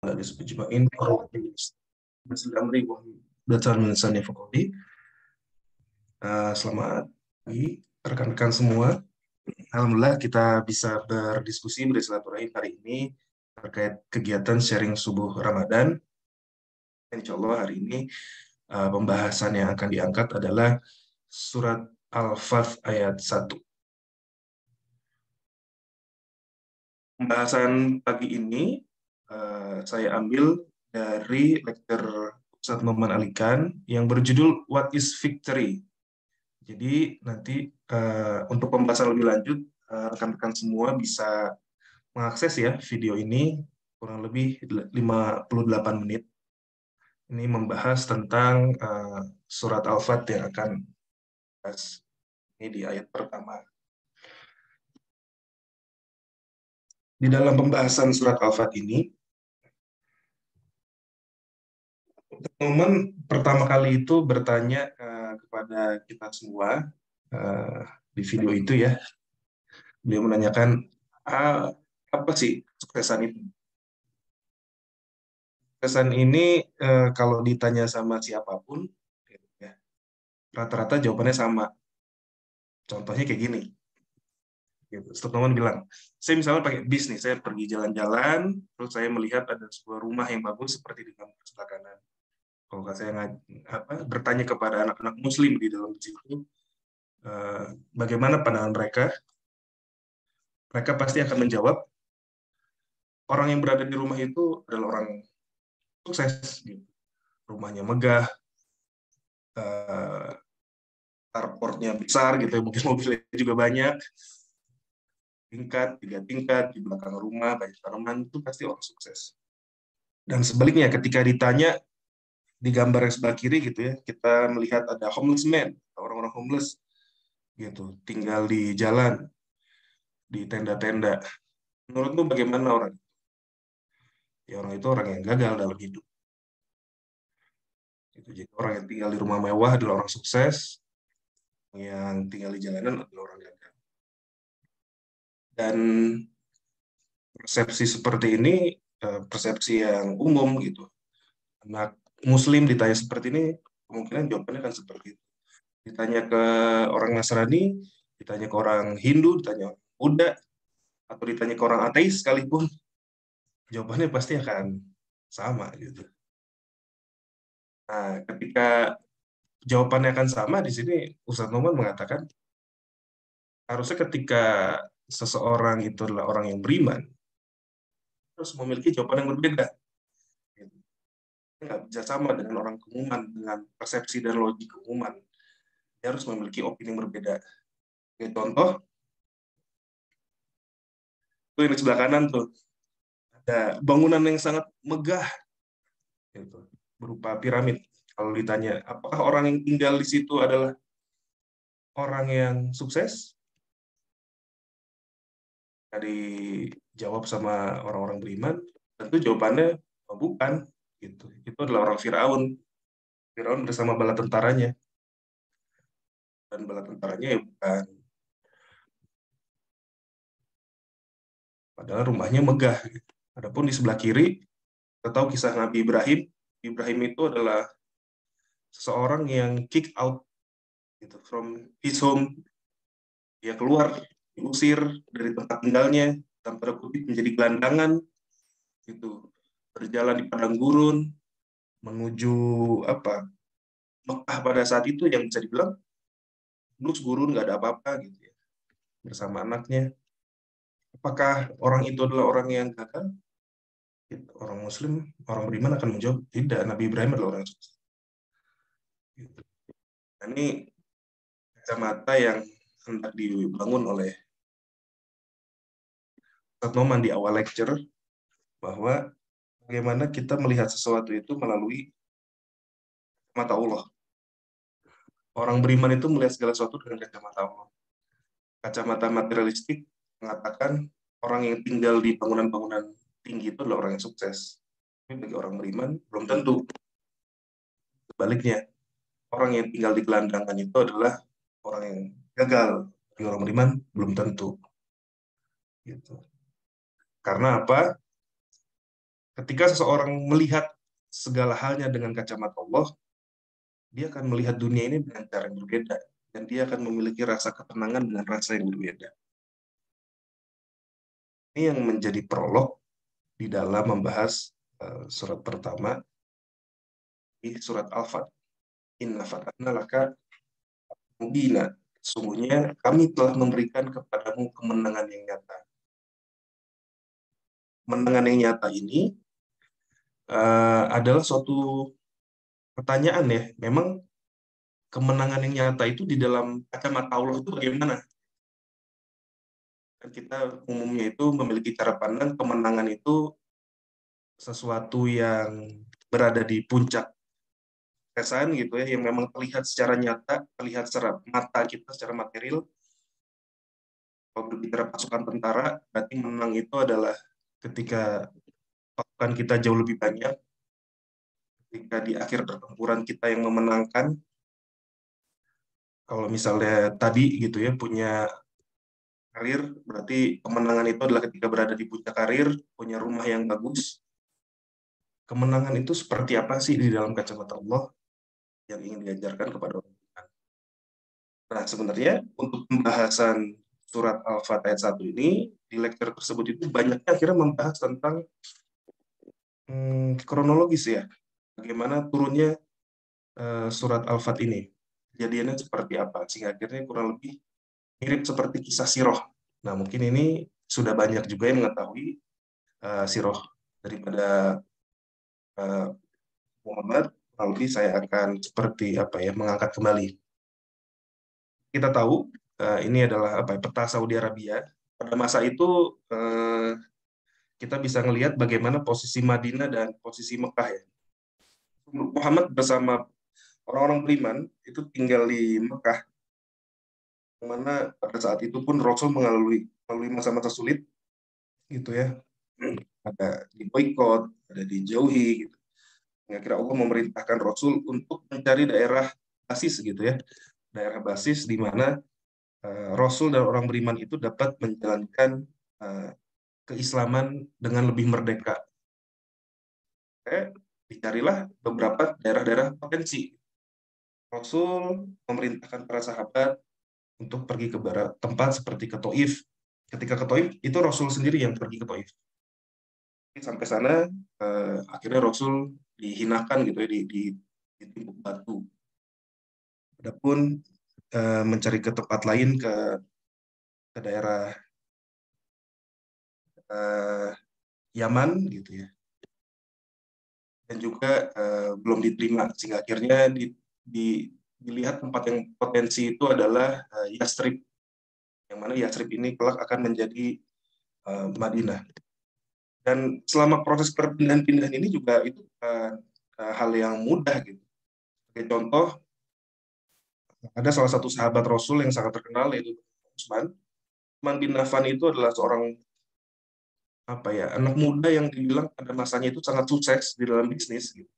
Ajma'in Selamat pagi rekan-rekan semua. Alhamdulillah kita bisa berdiskusi bersilaturahim hari ini terkait kegiatan sharing subuh Ramadan. Insya Allah hari ini pembahasan yang akan diangkat adalah surat Al-Fath ayat 1. Pembahasan pagi ini saya ambil dari lecture Ustadz Noman Alikan yang berjudul What is Victory? Jadi nanti untuk pembahasan lebih lanjut, rekan-rekan semua bisa mengakses ya video ini kurang lebih 58 menit. Ini membahas tentang surat Al-Fat yang akan bahas ini di ayat pertama. Di dalam pembahasan surat Al-Fat ini, teman pertama kali itu bertanya kepada kita semua di video itu ya. Beliau menanyakan, apa sih kesuksesan itu? Kesuksesan ini kalau ditanya sama siapapun, ya, rata-rata jawabannya sama. Contohnya kayak gini. Gitu. Teman bilang, saya misalnya pakai bis nih, saya pergi jalan-jalan, terus saya melihat ada sebuah rumah yang bagus seperti di gambar sebelah kanan. Kalau saya bertanya kepada anak-anak Muslim di dalam situ, bagaimana pandangan mereka? Mereka pasti akan menjawab, orang yang berada di rumah itu adalah orang sukses. Gitu. Rumahnya megah, carportnya besar, gitu, mungkin mobilnya juga banyak, tingkat, 3 tingkat, di belakang rumah, banyak tanaman, itu pasti orang sukses. Dan sebaliknya, ketika ditanya di gambar yang sebelah kiri gitu ya, kita melihat ada homeless man, orang-orang homeless gitu, tinggal di jalan, di tenda-tenda. Menurutmu bagaimana orang? Ya orang itu orang yang gagal dalam hidup. Gitu. Jadi orang yang tinggal di rumah mewah adalah orang sukses, yang tinggal di jalanan adalah orang gagal. Dan persepsi seperti ini persepsi yang umum gitu. Anak Muslim ditanya seperti ini, kemungkinan jawabannya kan seperti itu. Ditanya ke orang Nasrani, ditanya ke orang Hindu, ditanya orang Buddha, atau ditanya ke orang ateis sekalipun, jawabannya pasti akan sama gitu. Nah, ketika jawabannya akan sama, di sini Ustadz Noman mengatakan, harusnya ketika seseorang itu adalah orang yang beriman, harus memiliki jawaban yang berbeda. Nggak bisa sama dengan orang keumuman, dengan persepsi dan logik keumuman. Dia harus memiliki opini yang berbeda. Oke, contoh, itu yang di sebelah kanan tuh, ada bangunan yang sangat megah, gitu, berupa piramid. Kalau ditanya, apakah orang yang tinggal di situ adalah orang yang sukses? Dijawab sama orang-orang beriman, tentu jawabannya oh, bukan. Gitu. Itu adalah orang Firaun. Firaun bersama bala tentaranya. Dan bala tentaranya ya bukan. Padahal rumahnya megah. Adapun di sebelah kiri, kita tahu kisah Nabi Ibrahim. Ibrahim itu adalah seseorang yang kick out gitu, from his home. Dia keluar, diusir dari tempat tinggalnya, tanpa kutip menjadi gelandangan, gitu. Berjalan di padang gurun, menuju apa Mekah pada saat itu yang bisa dibilang blues gurun, nggak ada apa-apa gitu ya, bersama anaknya. Apakah orang itu adalah orang yang gagal? Orang Muslim, orang beriman akan menjawab tidak. Nabi Ibrahim adalah orang yang sukses. Gitu. Nah, ini kacamata yang hendak dibangun oleh Ustadz Noman di awal lecture, bahwa bagaimana kita melihat sesuatu itu melalui mata Allah. Orang beriman itu melihat segala sesuatu dengan kacamata Allah. Kacamata materialistik mengatakan orang yang tinggal di bangunan-bangunan tinggi itu adalah orang yang sukses. Tapi bagi orang beriman, belum tentu. Sebaliknya, orang yang tinggal di gelandangan itu adalah orang yang gagal. Bagi orang beriman, belum tentu. Gitu. Karena apa? ketika seseorang melihat segala halnya dengan kacamata Allah, dia akan melihat dunia ini dengan cara yang berbeda, dan dia akan memiliki rasa ketenangan dengan rasa yang berbeda. Ini yang menjadi prolog di dalam membahas surat pertama di surat Al-Fat. Inna fatahna laka mubina. Sungguhnya kami telah memberikan kepadamu kemenangan yang nyata. Kemenangan yang nyata ini adalah suatu pertanyaan ya. Memang kemenangan yang nyata itu di dalam kacamata Allah itu bagaimana? Dan kita umumnya itu memiliki cara pandang kemenangan itu sesuatu yang berada di puncak kesuksesan gitu ya, yang memang terlihat secara nyata, terlihat secara mata kita, secara material. Kalau berbicara pasukan tentara, berarti menang itu adalah ketika pasukan kita jauh lebih banyak, ketika di akhir pertempuran kita yang memenangkan. Kalau misalnya tadi gitu ya, punya karir, berarti kemenangan itu adalah ketika berada di puncak karir, punya rumah yang bagus. Kemenangan itu seperti apa sih di dalam kacamata Allah yang ingin diajarkan kepada orang? Nah, sebenarnya untuk pembahasan surat Al-Fat ayat 1 ini, di lecture tersebut itu banyaknya akhirnya membahas tentang kronologis ya, bagaimana turunnya surat Al-Fat ini. Kejadiannya seperti apa, sehingga akhirnya kurang lebih mirip seperti kisah Sirah. Nah, mungkin ini sudah banyak juga yang mengetahui Sirah daripada Muhammad. Kurang lebih saya akan seperti apa ya, mengangkat kembali. Kita tahu ini adalah apa ya, peta Saudi Arabia. Pada masa itu kita bisa melihat bagaimana posisi Madinah dan posisi Mekah ya. Muhammad bersama orang-orang beriman itu tinggal di Mekah, yang mana pada saat itu pun Rasul melalui masa-masa sulit gitu ya. Ada di boykot, ada dijauhi gitu. Akhirnya Allah memerintahkan Rasul untuk mencari daerah basis gitu ya. Daerah basis di mana Rasul dan orang beriman itu dapat menjalankan keislaman dengan lebih merdeka. Dicarilah beberapa daerah-daerah potensi. Rasul memerintahkan para sahabat untuk pergi ke tempat seperti ke Taif. Ketika ke Taif, itu Rasul sendiri yang pergi ke Taif. Sampai sana, akhirnya Rasul dihinakan gitu ya, ditimpuk batu. Adapun mencari ke tempat lain, ke daerah Yaman gitu ya, dan juga belum diterima, sehingga akhirnya dilihat tempat yang potensi itu adalah Yastrib, yang mana Yastrib ini kelak akan menjadi Madinah. Dan selama proses perpindahan-pindahan ini juga itu hal yang mudah gitu. Sebagai contoh, ada salah satu sahabat Rasul yang sangat terkenal, yaitu Utsman. Utsman bin Affan itu adalah seorang anak muda yang dibilang pada masanya itu sangat sukses di dalam bisnis gitu.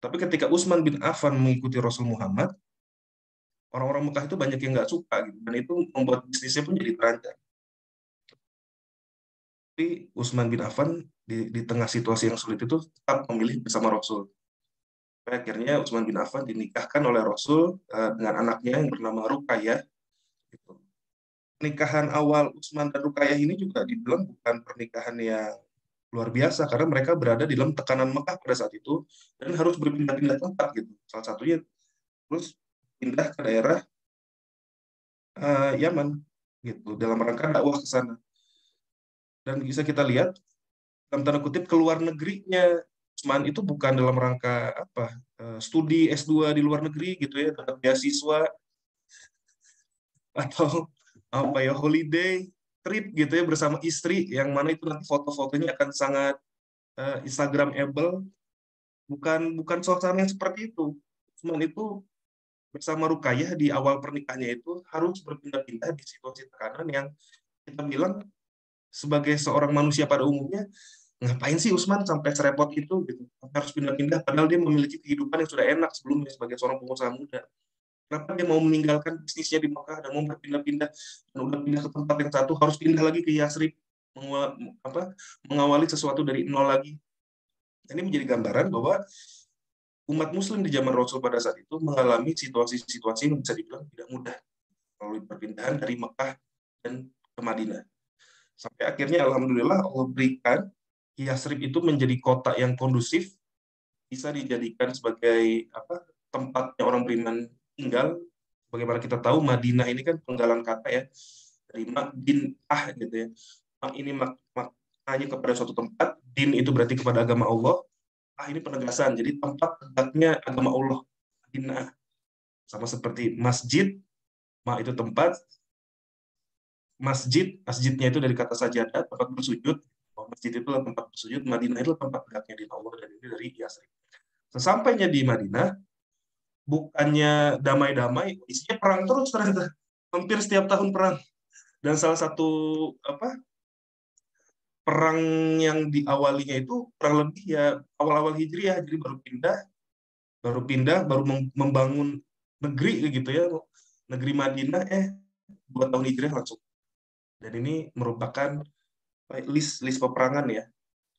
Tapi ketika Utsman bin Affan mengikuti Rasul Muhammad, orang-orang Mekah itu banyak yang nggak suka gitu, dan itu membuat bisnisnya pun jadi terancam. Tapi Utsman bin Affan di tengah situasi yang sulit itu tetap memilih bersama Rasul. Akhirnya Utsman bin Affan dinikahkan oleh Rasul dengan anaknya yang bernama Ruqayyah. Gitu. Pernikahan awal Utsman dan Ruqayyah ini juga dibilang bukan pernikahan yang luar biasa, karena mereka berada di dalam tekanan Mekah pada saat itu dan harus berpindah-pindah tempat gitu. Salah satunya terus pindah ke daerah Yaman gitu dalam rangka dakwah ke sana. Dan bisa kita lihat dalam tanda kutip keluar negerinya Utsman itu bukan dalam rangka studi S2 di luar negeri gitu ya, dapat beasiswa atau holiday trip gitu ya bersama istri, yang mana itu nanti foto-fotonya akan sangat Instagramable. Bukan suasana yang seperti itu. Utsman itu bersama Ruqayyah di awal pernikahannya itu harus berpindah-pindah di situasi tekanan yang kita bilang sebagai seorang manusia pada umumnya, ngapain sih Utsman sampai serepot itu gitu, harus pindah-pindah padahal dia memiliki kehidupan yang sudah enak sebelumnya sebagai seorang pengusaha muda. Kenapa dia mau meninggalkan bisnisnya di Mekah dan mau berpindah-pindah, dan udah pindah ke tempat yang satu harus pindah lagi ke Yasrib, mengawali sesuatu dari nol lagi. Ini menjadi gambaran bahwa umat Muslim di zaman Rasul pada saat itu mengalami situasi-situasi yang bisa dibilang tidak mudah melalui perpindahan dari Mekah dan ke Madinah. Sampai akhirnya Alhamdulillah Allah berikan Yasrib itu menjadi kota yang kondusif, bisa dijadikan sebagai tempatnya orang beriman tinggal. Bagaimana kita tahu Madinah ini kan penggalan kata ya, dari din gitu ya. Ini maknanya kepada suatu tempat, din itu berarti kepada agama Allah. Ini penegasan, jadi tempat tegaknya agama Allah. Madinah sama seperti masjid, itu tempat, masjidnya itu dari kata sajadah, tempat bersujud. Masjid itu adalah tempat bersujud, Madinah itu tempat tegaknya di Allah, dan ini dari Yasrib. Sesampainya di Madinah, bukannya damai-damai, isinya perang terus ternyata. Hampir setiap tahun perang. Dan salah satu perang yang diawalinya itu kurang lebih ya awal-awal Hijriah, jadi baru membangun negeri gitu ya, negeri Madinah 2 tahun Hijriah langsung. Dan ini merupakan list peperangan ya,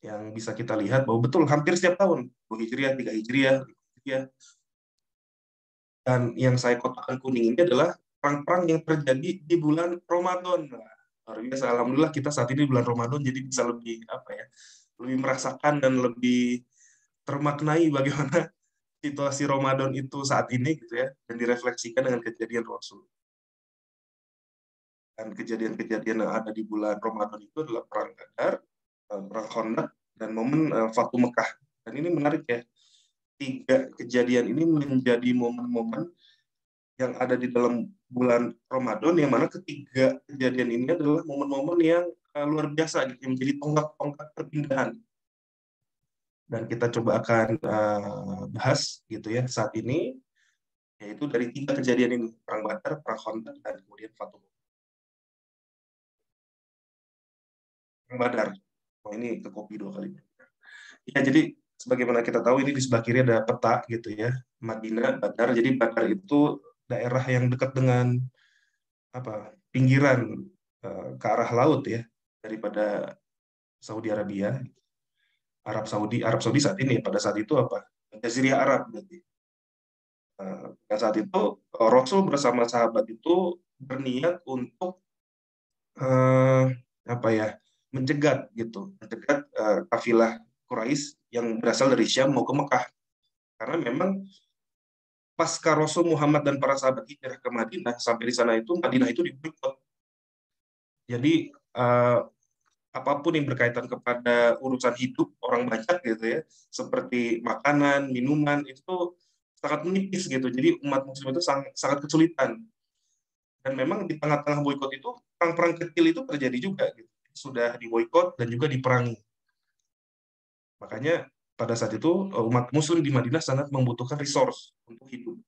yang bisa kita lihat bahwa betul hampir setiap tahun 2 Hijriah, 3 Hijriah, 5 Hijriah. Dan yang saya kotakan kuning ini adalah perang-perang yang terjadi di bulan Ramadan. Luar biasa, alhamdulillah kita saat ini bulan Ramadan, jadi bisa lebih lebih merasakan dan lebih termaknai bagaimana situasi Ramadan itu saat ini gitu ya, dan direfleksikan dengan kejadian Rasul. Dan kejadian-kejadian yang ada di bulan Ramadan itu adalah perang Badar, perang Khandaq, dan momen Fatu Mekah. Dan ini menarik ya, 3 kejadian ini menjadi momen-momen yang ada di dalam bulan Ramadan, yang mana ketiga kejadian ini adalah momen-momen yang luar biasa, gitu, yang menjadi tonggak-tonggak perpindahan. Dan kita coba akan bahas gitu ya saat ini, yaitu dari 3 kejadian ini, perang Badar, perang Khandaq, dan kemudian Fatu Mekah. Perang Badar. Ini ke kopi 2 kali. Ya, jadi sebagaimana kita tahu ini di sebelah kiri ada peta gitu ya, Madinah, Badar. Jadi Badar itu daerah yang dekat dengan pinggiran ke arah laut ya, daripada Saudi Arabia, Arab Saudi saat ini, pada saat itu Jazirah Arab berarti. Pada saat itu Rasul bersama sahabat itu berniat untuk mencegat kafilah Quraisy yang berasal dari Syam mau ke Mekah, karena memang pasca Rasul Muhammad dan para sahabat hijrah ke Madinah, sampai di sana itu Madinah itu diboikot. Jadi apapun yang berkaitan kepada urusan hidup orang banyak gitu ya, seperti makanan, minuman, itu sangat menipis gitu. Jadi umat Muslim itu sangat kesulitan. Dan memang di tengah-tengah boikot itu perang-perang kecil itu terjadi juga gitu. Sudah diboikot dan juga diperangi. Makanya pada saat itu umat Muslim di Madinah sangat membutuhkan resource untuk hidup.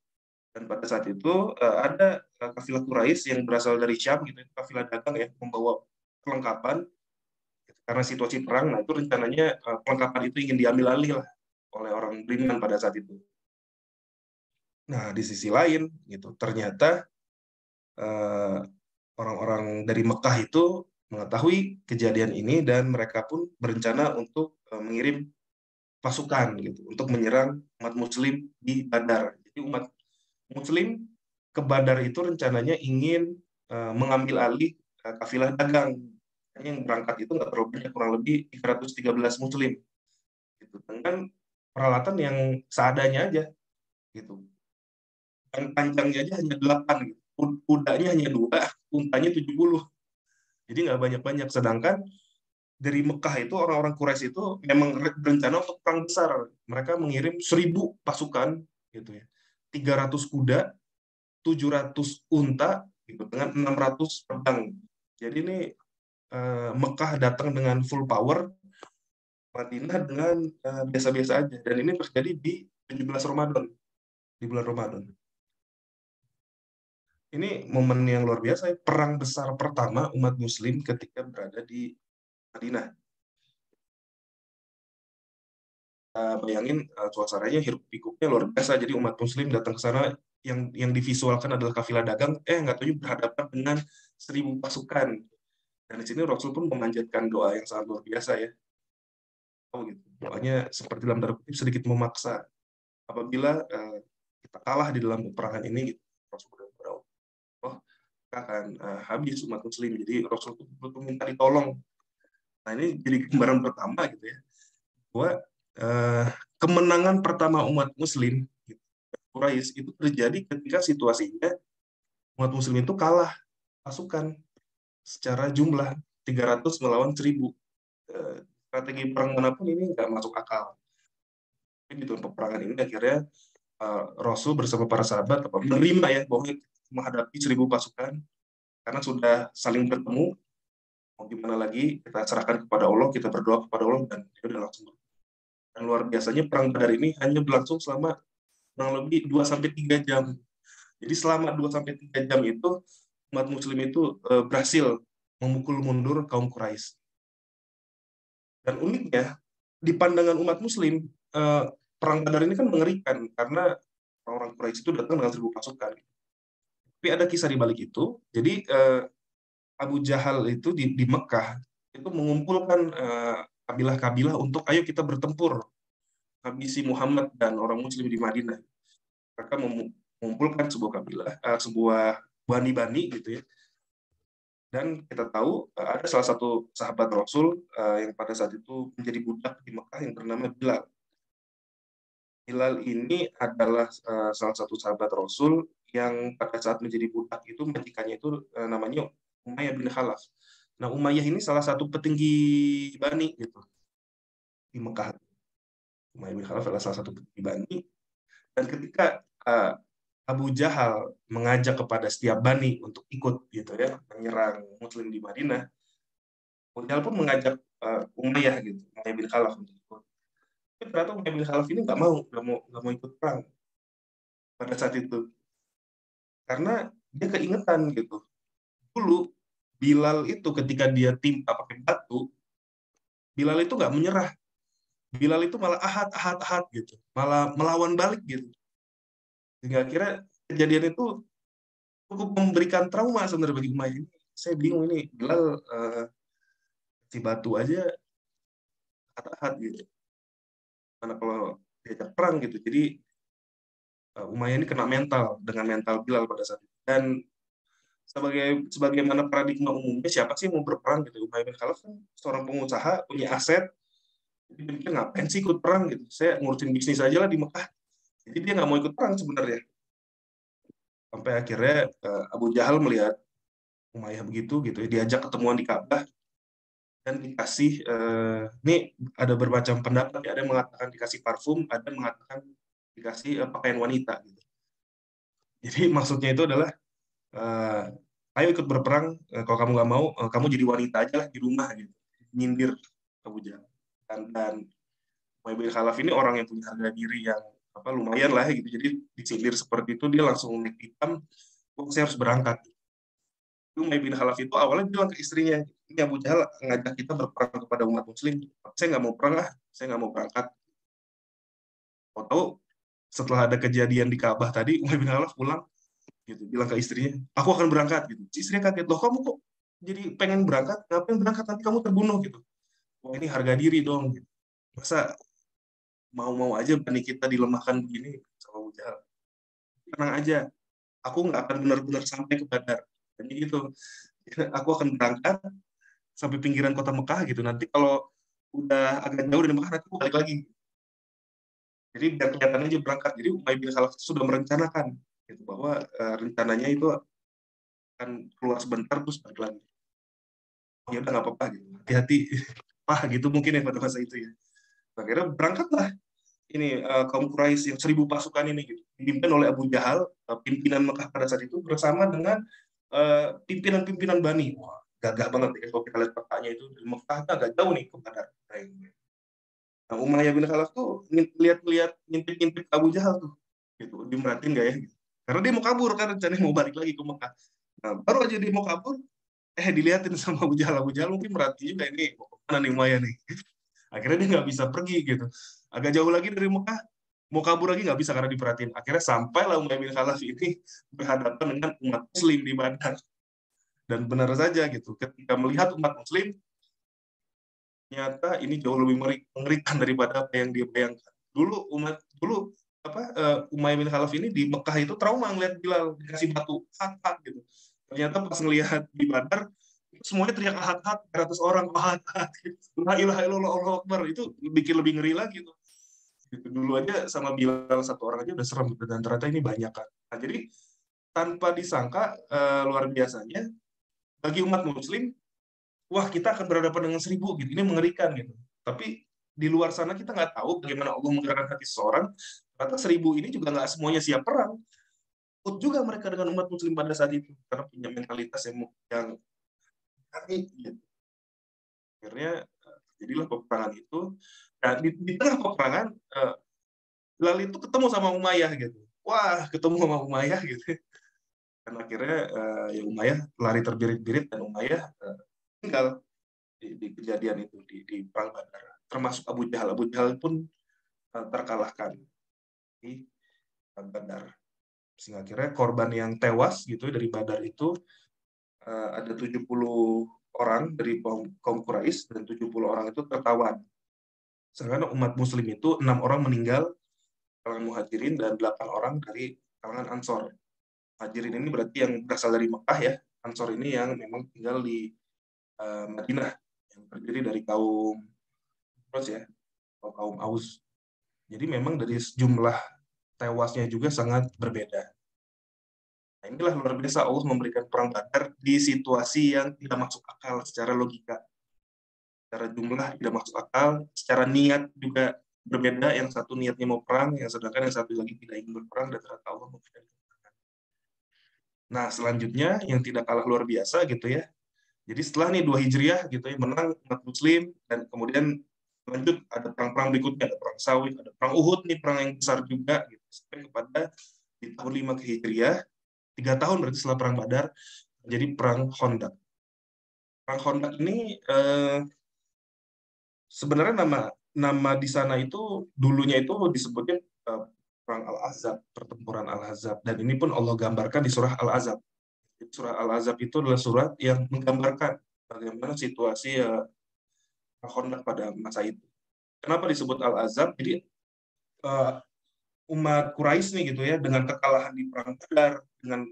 Dan pada saat itu ada kafilah Quraisy yang berasal dari Syam gitu, kafilah dagang ya, membawa perlengkapan karena situasi perang. Nah, itu rencananya perlengkapan itu ingin diambil alih lah oleh orang beriman pada saat itu. Nah, di sisi lain gitu, ternyata orang-orang dari Mekah itu mengetahui kejadian ini dan mereka pun berencana untuk mengirim pasukan gitu untuk menyerang umat Muslim di Badar. Jadi umat Muslim ke Badar itu rencananya ingin mengambil alih kafilah dagang. Yang berangkat itu nggak terlalu banyak, kurang lebih 313 Muslim. Gitu. Dengan peralatan yang seadanya aja. Gitu. Dan panjangnya aja hanya 8. Gitu. Kudanya hanya 2, untanya 70. Jadi nggak banyak-banyak. Sedangkan dari Mekah itu orang-orang Quraisy itu memang berencana untuk perang besar. Mereka mengirim 1.000 pasukan, gitu ya, 300 kuda, 700 unta, gitu, dengan 600 pedang. Jadi ini Mekah datang dengan full power, Madinah dengan biasa-biasa aja. Dan ini terjadi di 17 Ramadan, di bulan Ramadan. Ini momen yang luar biasa, perang besar pertama umat Muslim ketika berada di Madinah. Bayangin suasananya hiruk pikuknya luar biasa. Jadi umat Muslim datang ke sana, yang divisualkan adalah kafilah dagang, nggak tahu berhadapan dengan 1.000 pasukan. Dan di sini Rasul pun memanjatkan doa yang sangat luar biasa ya. Oh gitu. doanya seperti dalam tanda kutip sedikit memaksa. Apabila kita kalah di dalam peperangan ini, gitu, Rasul berdoa, oh, kita akan habis umat Muslim. Jadi Rasul itu betul minta ditolong. Nah ini jadi gambaran pertama gitu ya, bahwa kemenangan pertama umat Muslim gitu, Quraisy itu terjadi ketika situasinya umat Muslim itu kalah pasukan secara jumlah 300 melawan 1000. Strategi perang manapun ini nggak masuk akal. Tapi di dalam peperangan ini akhirnya Rasul bersama para sahabat menerima ya bahwa menghadapi 1000 pasukan karena sudah saling bertemu. Mau gimana lagi, kita serahkan kepada Allah, kita berdoa kepada Allah, dan dia udah langsung. Dan luar biasanya perang Badar ini hanya berlangsung selama kurang lebih 2-3 jam. Jadi selama 2-3 jam itu umat Muslim itu berhasil memukul mundur kaum Quraisy. Dan uniknya di pandangan umat Muslim, perang Badar ini kan mengerikan karena orang-orang Quraisy itu datang dengan 1000 pasukan. Tapi ada kisah di balik itu. Jadi Abu Jahal itu di Mekah itu mengumpulkan kabilah-kabilah untuk ayo kita bertempur habisi Muhammad dan orang Muslim di Madinah. Mereka mengumpulkan sebuah kabilah, sebuah bani-bani gitu ya. Dan kita tahu ada salah satu sahabat Rasul yang pada saat itu menjadi budak di Mekah yang bernama Bilal. Bilal ini adalah salah satu sahabat Rasul yang pada saat menjadi budak itu majikannya itu namanya Umayyah bin Khalaf. Nah, Umayyah ini salah satu petinggi Bani gitu di Mekah. Umayyah bin Khalaf adalah salah satu petinggi Bani. Dan ketika Abu Jahal mengajak kepada setiap Bani untuk ikut gitu ya menyerang Muslim di Madinah, Abu Jahal pun mengajak Umayyah gitu, Umayyah bin Khalaf untuk ikut. Tapi ternyata Umayyah bin Khalaf ini nggak mau ikut perang pada saat itu karena dia keingetan gitu. Dulu Bilal itu ketika dia timpa pakai batu, Bilal itu nggak menyerah. Bilal itu malah ahad gitu, malah melawan balik gitu. Sehingga akhirnya kejadian itu cukup memberikan trauma sebenarnya bagi Umayyah. Saya bingung ini Bilal si batu aja ahad gitu. Karena kalau diajak perang gitu, jadi Umayyah ini kena mental dengan mental Bilal pada saat itu. Dan sebagaimana paradigma umumnya siapa sih yang mau berperang gitu? Umayyah bin Khalaf kan seorang pengusaha punya aset, jadi dia mikir ngapain sih ikut perang gitu? Saya ngurusin bisnis aja lah di Mekah. Jadi dia nggak mau ikut perang sebenarnya. Sampai akhirnya Abu Jahal melihat Umayyah begitu gitu, diajak ketemuan di Ka'bah dan dikasih ini ada bermacam pendapat ya, ada yang mengatakan dikasih parfum, ada yang mengatakan dikasih pakaian wanita gitu. Jadi maksudnya itu adalah ayo ikut berperang, kalau kamu nggak mau kamu jadi wanita aja lah di rumah gitu, nyindir Abu Jahal. Dan Umayyah bin Khalaf ini orang yang punya harga diri yang lumayan lah gitu, jadi disindir seperti itu dia langsung naik hitam, saya harus berangkat. Umayyah bin Khalaf itu awalnya bilang ke istrinya, ini Abu Jahal ngajak kita berperang kepada umat Muslim, saya nggak mau perang lah, saya nggak mau berangkat. Tahu setelah ada kejadian di Ka'bah tadi, Umayyah bin Khalaf pulang gitu, bilang ke istrinya, aku akan berangkat gitu. Istrinya kaget, loh kamu kok jadi pengen berangkat, ngapain berangkat, nanti kamu terbunuh gitu. Wah ini harga diri dong gitu. Masa mau-mau aja bani kita dilemahkan begini sama Abu Jahal. Tenang aja, aku nggak akan benar-benar sampai ke Badar. Jadi gitu, aku akan berangkat sampai pinggiran kota Mekah gitu. Nanti kalau udah agak jauh dari Mekah, nanti aku balik lagi. Jadi biar kelihatan aja berangkat. Jadi Umayyah bin Khalaf sudah merencanakan gitu, bahwa rencananya itu akan keluar sebentar terus balik lagi. Oh, ya udah nggak apa-apa gitu. Hati-hati. Wah gitu mungkin ya pada masa itu ya. Akhirnya berangkatlah ini kaum Quraisy yang 1000 pasukan ini gitu, dipimpin oleh Abu Jahal, pimpinan Mekah pada saat itu bersama dengan pimpinan-pimpinan Bani. Wah, gagah banget ya kalau kita lihat petanya itu di Mekah agak jauh nih ke Badar. Nah, Umayyah bin Khalaf tuh lihat-lihat ngintip-ngintip Abu Jahal tuh, gitu, dia merhatiin nggak ya? Gitu. Karena dia mau kabur kan, rencananya mau balik lagi ke Mekah. Nah, baru aja dia mau kabur, dilihatin sama Abu Jahal. Abu Jahal mungkin merhatiin juga ini mau kemana nih Umayyah nih. Akhirnya dia nggak bisa pergi gitu. Agak jauh lagi dari Mekah, mau kabur lagi nggak bisa karena diperhatiin. Akhirnya sampailah Umayyah bin Khalaf ini berhadapan dengan umat Muslim di Badar. Dan benar saja gitu, ketika melihat umat Muslim, Ternyata ini jauh lebih mengerikan daripada apa yang dia bayangkan. Dulu Umayyah bin Khalaf ini di Mekah itu trauma ngeliat Bilal dikasih batu hat gitu. Ternyata pas ngelihat di Badar semuanya teriak hat 100 orang hat gitu. La ilaha illallah Allahu Akbar, itu bikin lebih ngeri lagi tuh. Gitu. Dulu aja sama Bilal satu orang aja udah serem gitu. Dan ternyata ini banyak kan. Nah, jadi tanpa disangka luar biasanya bagi umat muslim, wah kita akan berhadapan dengan 1.000 gitu. Ini mengerikan gitu. Tapi di luar sana kita nggak tahu bagaimana Allah menggerakkan hati seseorang. Ternyata 1.000 ini juga nggak semuanya siap perang. Takut juga mereka dengan umat muslim pada saat itu karena punya mentalitas yang aneh gitu. Akhirnya jadilah peperangan itu. Nah, di tengah peperangan Bilal itu ketemu sama Umayyah gitu. Wah, ketemu sama Umayyah gitu. Dan akhirnya ya Umayyah lari terbirit-birit dan Umayyah tinggal di kejadian itu di perang Badar. Termasuk Abu Jahal. Abu Jahal pun terkalahkan di Badar. Sehingga akhirnya korban yang tewas gitu dari Badar itu ada 70 orang dari kaum Quraisy dan 70 orang itu tertawan. Sedangkan umat muslim itu 6 orang meninggal kalangan Muhajirin dan 8 orang dari kalangan Ansor. Muhajirin ini berarti yang berasal dari Mekah ya. Ansor ini yang memang tinggal di Madinah, yang terdiri dari kaum ya, kaum Aus. Jadi memang dari jumlah tewasnya juga sangat berbeda. Nah, inilah luar biasa Allah memberikan perang Badar di situasi yang tidak masuk akal secara logika. Secara jumlah tidak masuk akal, secara niat juga berbeda. Yang satu niatnya mau perang, yang sedangkan yang satu lagi tidak ingin berperang, dan ternyata Allah memberikan kemenangan. Nah, selanjutnya yang tidak kalah luar biasa gitu ya. Jadi setelah nih 2 Hijriah gitu ya, menang umat muslim, dan kemudian lanjut ada perang-perang berikutnya, ada perang Sawit, ada perang Uhud nih, perang yang besar juga gitu. Sampai kepada di tahun 5 Hijriah, 3 tahun berarti setelah perang Badar, jadi perang Khandaq. Perang Khandaq ini sebenarnya nama di sana itu dulunya itu disebutnya perang Al-Ahzab, pertempuran Al-Ahzab, dan ini pun Allah gambarkan di surah Al-Ahzab. Surah Al-Ahzab itu adalah surat yang menggambarkan bagaimana situasi Khandaq pada masa itu. Kenapa disebut Al-Ahzab? Jadi umat Quraisy nih gitu ya, dengan kekalahan di perang Badar, dengan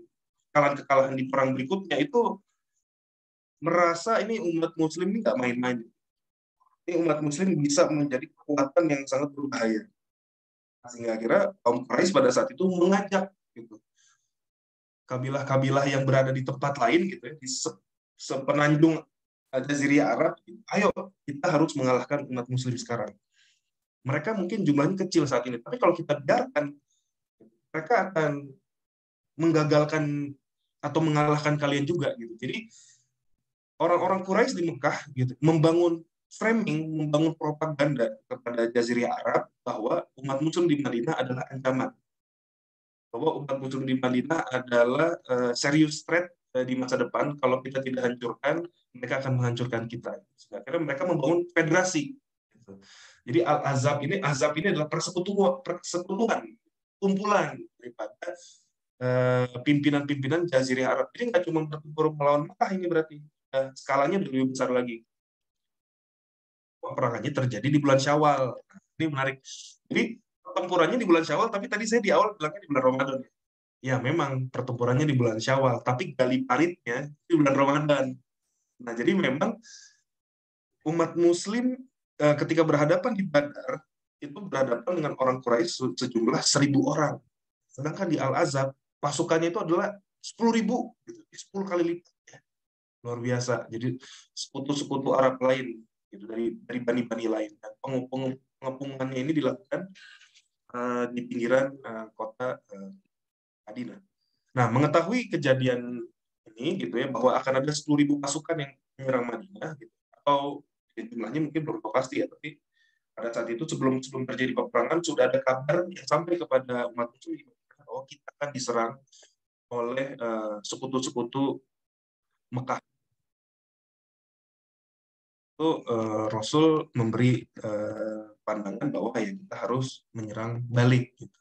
kekalahan di perang berikutnya itu merasa ini umat muslim ini nggak main-main. Ini umat muslim bisa menjadi kekuatan yang sangat berbahaya. Sehingga akhirnya kaum Quraisy pada saat itu mengajak gitu kabilah-kabilah yang berada di tempat lain gitu ya, di sepenanjung Jazirah Arab, gitu. Ayo kita harus mengalahkan umat muslim sekarang. Mereka mungkin jumlahnya kecil saat ini, tapi kalau kita biarkan, mereka akan menggagalkan atau mengalahkan kalian juga gitu. Jadi orang-orang Quraisy di Mekah gitu membangun framing, membangun propaganda kepada Jazirah Arab bahwa umat muslim di Madinah adalah ancaman. Bahwa umat muslim di Madinah adalah serius threat di masa depan. Kalau kita tidak hancurkan, mereka akan menghancurkan kita. Akhirnya mereka membangun federasi. Gitu. Jadi Azab ini adalah persekutuan, kumpulan daripada pimpinan-pimpinan Jazirah Arab. Jadi nggak cuma bertempur melawan Mekah ini berarti. Skalanya lebih besar lagi. Peperangannya terjadi di bulan Syawal. Ini menarik. Jadi pertempurannya di bulan Syawal, tapi tadi saya di awal bilangnya di bulan Ramadan. Ya, memang pertempurannya di bulan Syawal, tapi gali paritnya di bulan Ramadan. Nah, jadi memang umat Muslim ketika berhadapan di Badar, itu berhadapan dengan orang Quraisy sejumlah 1.000 orang. Sedangkan di Al-Azab, pasukannya itu adalah 10.000, gitu. 10 kali lipat. Ya. Luar biasa. Jadi sekutu-sekutu Arab lain, gitu, dari bani-bani lain. Dan pengepungannya ini dilakukan di pinggiran kota Madinah. Nah, mengetahui kejadian ini gitu ya, bahwa akan ada 10.000 pasukan yang menyerang Madinah gitu, atau ya, jumlahnya mungkin belum pasti ya, tapi pada saat itu sebelum terjadi peperangan sudah ada kabar yang sampai kepada umat muslim bahwa kita akan diserang oleh sekutu-sekutu Mekah. Itu Rasul memberi pandangan bahwa ya kita harus menyerang balik gitu.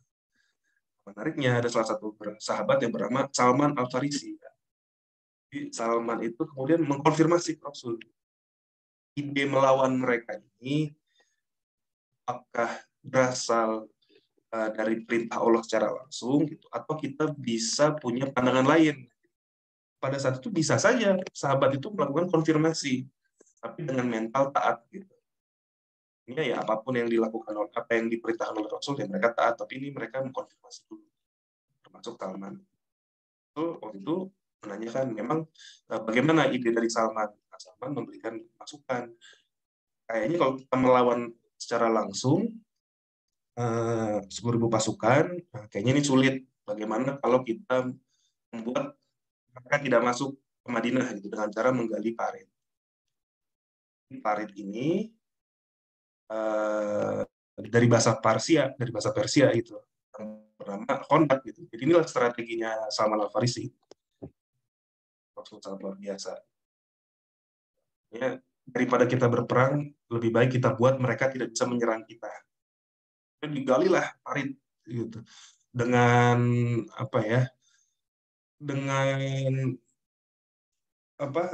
Menariknya ada salah satu sahabat yang bernama Salman Al-Farisi. Salman itu kemudian mengkonfirmasi Rasul. ide melawan mereka ini apakah berasal dari perintah Allah secara langsung gitu, atau kita bisa punya pandangan lain. Pada saat itu bisa saja sahabat itu melakukan konfirmasi, tapi dengan mental taat gitu. Ini ya apapun yang dilakukan, apa yang diperintahkan oleh Rasul ya mereka taat, tapi ini mereka mengkonfirmasi dulu, termasuk Salman. Waktu itu menanyakan memang bagaimana ide dari Salman. Nah, Salman memberikan masukan. Kayaknya kalau kita melawan secara langsung 10.000 pasukan, nah, kayaknya ini sulit. Bagaimana kalau kita membuat mereka tidak masuk ke Madinah gitu, dengan cara menggali parit. Parit ini dari bahasa Persia itu yang bernama Khandaq gitu. Jadi inilah strateginya Salman Al-Farisi. Maksud sangat luar biasa. Ya, daripada kita berperang, lebih baik kita buat mereka tidak bisa menyerang kita. Dan digalilah parit gitu. Dengan apa ya? Dengan apa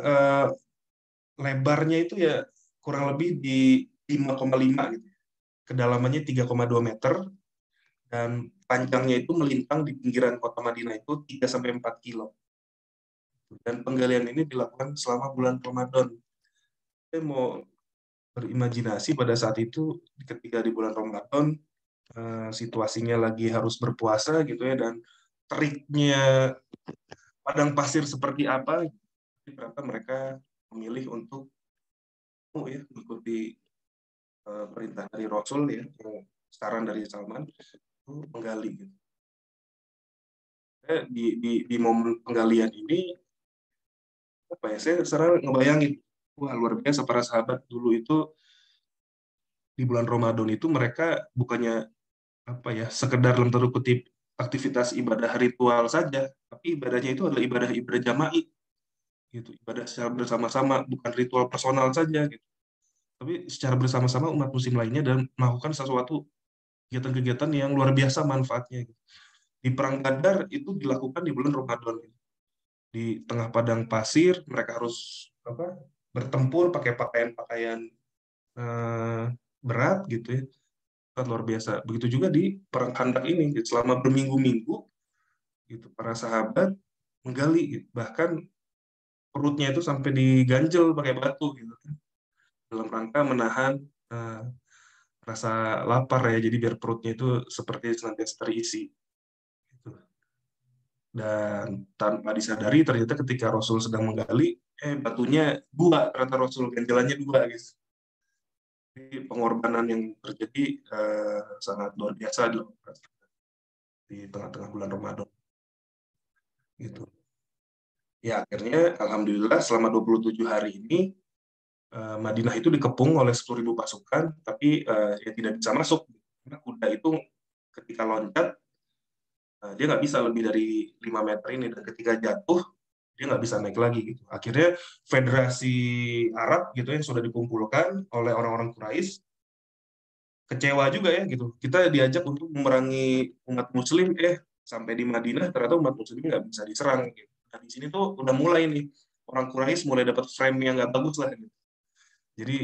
lebarnya itu ya kurang lebih di 5,5 gitu. Kedalamannya 3,2 meter dan panjangnya itu melintang di pinggiran kota Madinah itu 3-4 kilo. Dan penggalian ini dilakukan selama bulan Ramadan. Saya mau berimajinasi pada saat itu ketika di bulan Ramadan situasinya lagi harus berpuasa gitu ya, dan teriknya padang pasir seperti apa, ternyata mereka memilih untuk mengikuti perintah dari Rasul ya, saran dari Salman itu menggali gitu. Di momen penggalian ini apa ya, saya sekarang ngebayangin, wah luar biasa para sahabat dulu itu di bulan Ramadan itu mereka bukannya apa ya sekedar dalam tanda kutip aktivitas ibadah ritual saja, tapi ibadahnya itu adalah ibadah jama'i gitu, ibadah secara bersama-sama, bukan ritual personal saja gitu, tapi secara bersama-sama umat muslim lainnya dan melakukan sesuatu kegiatan-kegiatan yang luar biasa manfaatnya gitu. Di perang Badar itu dilakukan di bulan Ramadan gitu. Di tengah padang pasir mereka harus bertempur pakai pakaian-pakaian berat gitu ya, luar biasa. Begitu juga di perang Khandaq ini gitu. Selama berminggu-minggu gitu para sahabat menggali gitu. Bahkan perutnya itu sampai diganjel pakai batu gitu kan, dalam rangka menahan rasa lapar ya, jadi biar perutnya itu seperti senantiasa terisi gitu. Dan tanpa disadari ternyata ketika Rasul sedang menggali batunya dua, ternyata Rasul ganjelannya dua gitu. Jadi pengorbanan yang terjadi sangat luar biasa di tengah-tengah bulan Ramadan gitu. Ya akhirnya alhamdulillah selama 27 hari ini Madinah itu dikepung oleh 10.000 pasukan, tapi ya tidak bisa masuk. Karena kuda itu ketika loncat, dia nggak bisa lebih dari 5 meter ini, dan ketika jatuh, dia nggak bisa naik lagi. Gitu. Akhirnya Federasi Arab gitu yang sudah dikumpulkan oleh orang-orang Quraisy kecewa juga ya gitu. Kita diajak untuk memerangi umat Muslim, sampai di Madinah ternyata umat Muslim nggak bisa diserang. Gitu. Nah di sini tuh udah mulai nih orang Quraisy mulai dapat frame yang nggak bagus lah. Gitu. Jadi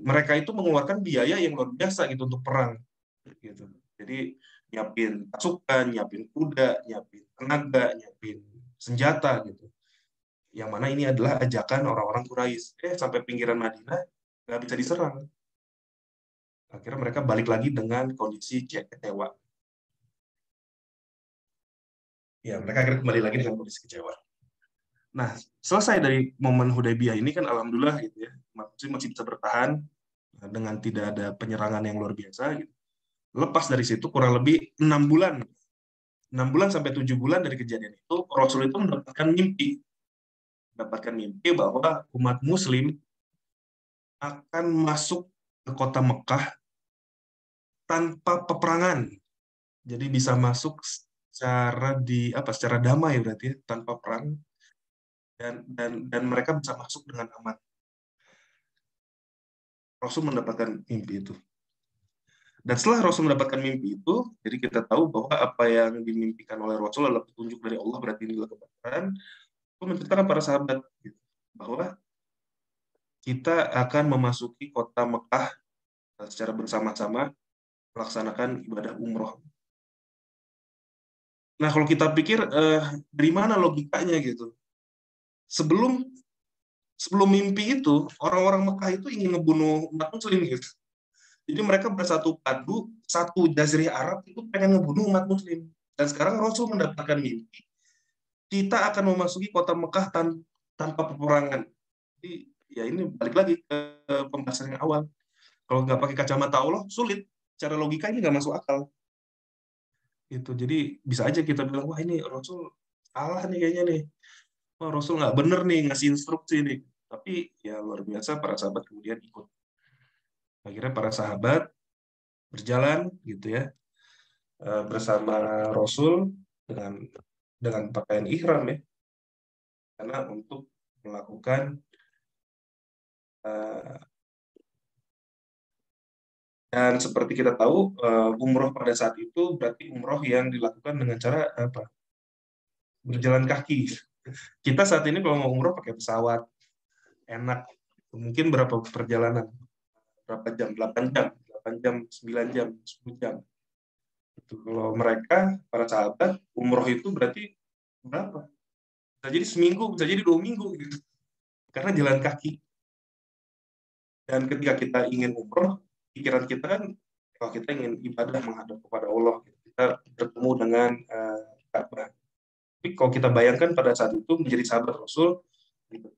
mereka itu mengeluarkan biaya yang luar biasa gitu untuk perang gitu. Jadi nyiapin pasukan, nyiapin kuda, nyiapin tenaga, nyiapin senjata gitu. Yang mana ini adalah ajakan orang-orang Quraisy. Sampai pinggiran Madinah nggak bisa diserang. Akhirnya mereka balik lagi dengan kondisi kecewa. Ya, mereka akhirnya kembali lagi dengan kondisi kecewa. Nah, selesai dari momen Hudaybiyah ini kan alhamdulillah gitu ya, masih bisa bertahan dengan tidak ada penyerangan yang luar biasa gitu. Lepas dari situ kurang lebih 6 bulan sampai 7 bulan dari kejadian itu, Rasul itu mendapatkan mimpi bahwa umat Muslim akan masuk ke kota Mekah tanpa peperangan. Jadi bisa masuk secara damai berarti ya, tanpa perang, dan mereka bisa masuk dengan aman. Rasul mendapatkan mimpi itu. Dan setelah Rasul mendapatkan mimpi itu, jadi kita tahu bahwa apa yang dimimpikan oleh Rasul adalah petunjuk dari Allah, berarti inilah kebenaran. Itu menceritakan para sahabat gitu, bahwa kita akan memasuki kota Mekah secara bersama-sama melaksanakan ibadah umroh. Nah, kalau kita pikir dari mana logikanya gitu? Sebelum sebelum mimpi itu, orang-orang Mekah itu ingin ngebunuh umat Muslim gitu. Jadi mereka bersatu padu, satu jazirah Arab itu pengen ngebunuh umat Muslim. Dan sekarang Rasul mendapatkan mimpi, kita akan memasuki kota Mekah tanpa peperangan. Jadi ya ini balik lagi ke pembahasan yang awal. Kalau nggak pakai kacamata Allah, sulit. Secara logika ini nggak masuk akal. Gitu. Jadi bisa aja kita bilang, wah ini Rasul salah nih kayaknya nih. Wah Rasul nggak bener nih ngasih instruksi nih. Tapi ya luar biasa para sahabat kemudian ikut. Akhirnya para sahabat berjalan gitu ya bersama Rasul dengan pakaian ihram ya, karena untuk melakukan dan seperti kita tahu umroh pada saat itu berarti umroh yang dilakukan dengan cara apa? Berjalan kaki. Kita saat ini kalau mau umroh pakai pesawat enak, mungkin berapa perjalanan? Berapa jam? 8 jam, 9 jam, 10 jam. Itu kalau mereka para sahabat umroh itu berarti berapa? Bisa jadi seminggu, bisa jadi 2 minggu gitu. Karena jalan kaki. Dan ketika kita ingin umroh, pikiran kita kan, kalau kita ingin ibadah menghadap kepada Allah, kita bertemu dengan Ka'bah. Tapi kalau kita bayangkan pada saat itu menjadi sahabat Rasul, gitu,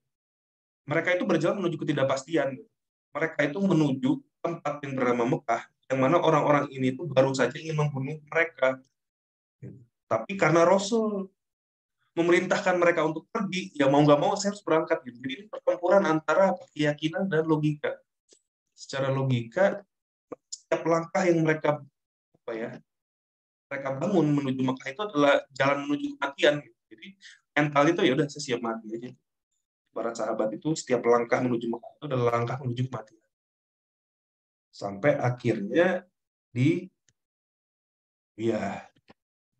mereka itu berjalan menuju ketidakpastian. Mereka itu menuju tempat yang bernama Mekah, yang mana orang-orang ini itu baru saja ingin membunuh mereka. Tapi karena Rasul memerintahkan mereka untuk pergi, ya mau nggak mau saya harus berangkat. Gitu. Jadi ini pertempuran antara keyakinan dan logika. Secara logika, setiap langkah yang mereka mereka bangun menuju Mekah itu adalah jalan menuju kematian. Gitu. Jadi mental itu ya udah saya siap mati aja. Para sahabat itu setiap langkah menuju Mekah itu adalah langkah menuju kematian. Sampai akhirnya di ya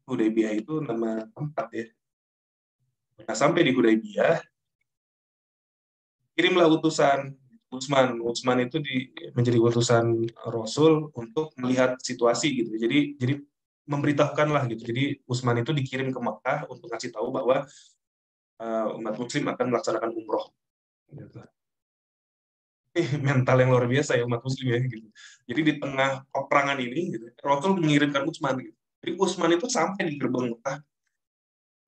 Hudaybiyah itu nama tempat ya. Nah, sampai di Hudaybiyah kirimlah utusan Utsman. Utsman itu menjadi utusan Rasul untuk melihat situasi gitu. Jadi memberitahukanlah gitu. Jadi Utsman itu dikirim ke Mekah untuk ngasih tahu bahwa umat Muslim akan melaksanakan umroh. Gitu. Mental yang luar biasa ya umat Muslim ya. Gitu. Jadi di tengah peperangan ini, gitu, Rasul mengirimkan Utsman. Gitu. Jadi Utsman itu sampai di gerbang Mekah.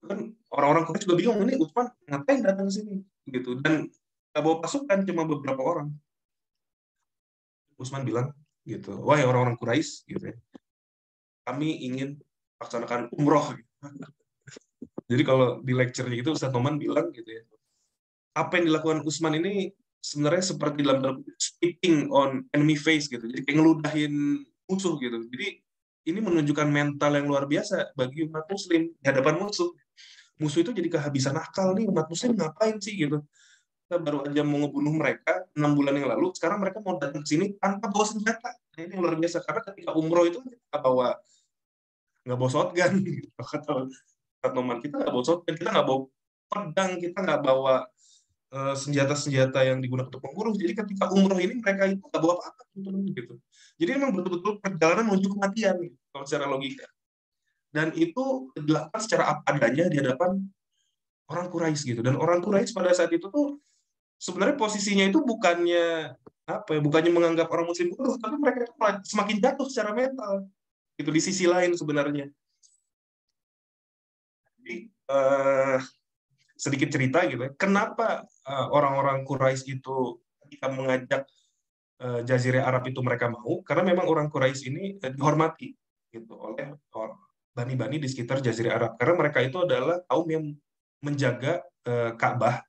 Kan orang-orang Quraisy juga bingung ini Utsman ngapain datang ke sini gitu. Dan nggak bawa pasukan cuma beberapa orang. Utsman bilang gitu, wahai orang-orang Quraisy gitu ya, kami ingin laksanakan umroh. Gitu. Jadi kalau di lecture-nya itu Ustaz Noman bilang gitu ya, apa yang dilakukan Utsman ini sebenarnya seperti dalam spitting on enemy face gitu. Jadi kayak ngeludahin musuh gitu. Jadi ini menunjukkan mental yang luar biasa bagi umat Muslim di hadapan musuh. Musuh itu jadi kehabisan akal nih, umat Muslim ngapain sih gitu. Kita baru aja mau ngebunuh mereka 6 bulan yang lalu, sekarang mereka mau datang ke sini tanpa bawa senjata. Nah, ini yang luar biasa karena ketika umroh itu kita nggak bawa shotgun, gitu. Kata Noman kita nggak bawa shotgun, kita nggak bawa pedang, kita nggak bawa senjata-senjata yang digunakan untuk membunuh. Jadi ketika umroh ini mereka itu nggak bawa apa-apa gitu. Jadi memang betul-betul perjalanan menuju kematian gitu, kalau secara logika. Dan itu dilakukan secara apa adanya di hadapan orang Quraisy gitu. Dan orang Quraisy pada saat itu tuh sebenarnya posisinya itu bukannya bukannya menganggap orang Muslim bodoh, tapi mereka itu semakin jatuh secara mental. Itu di sisi lain sebenarnya. Jadi sedikit cerita gitu ya. Kenapa orang-orang Quraisy itu ketika mengajak Jazirah Arab itu mereka mau? Karena memang orang Quraisy ini dihormati gitu oleh bani-bani di sekitar Jazirah Arab. Karena mereka itu adalah kaum yang menjaga Ka'bah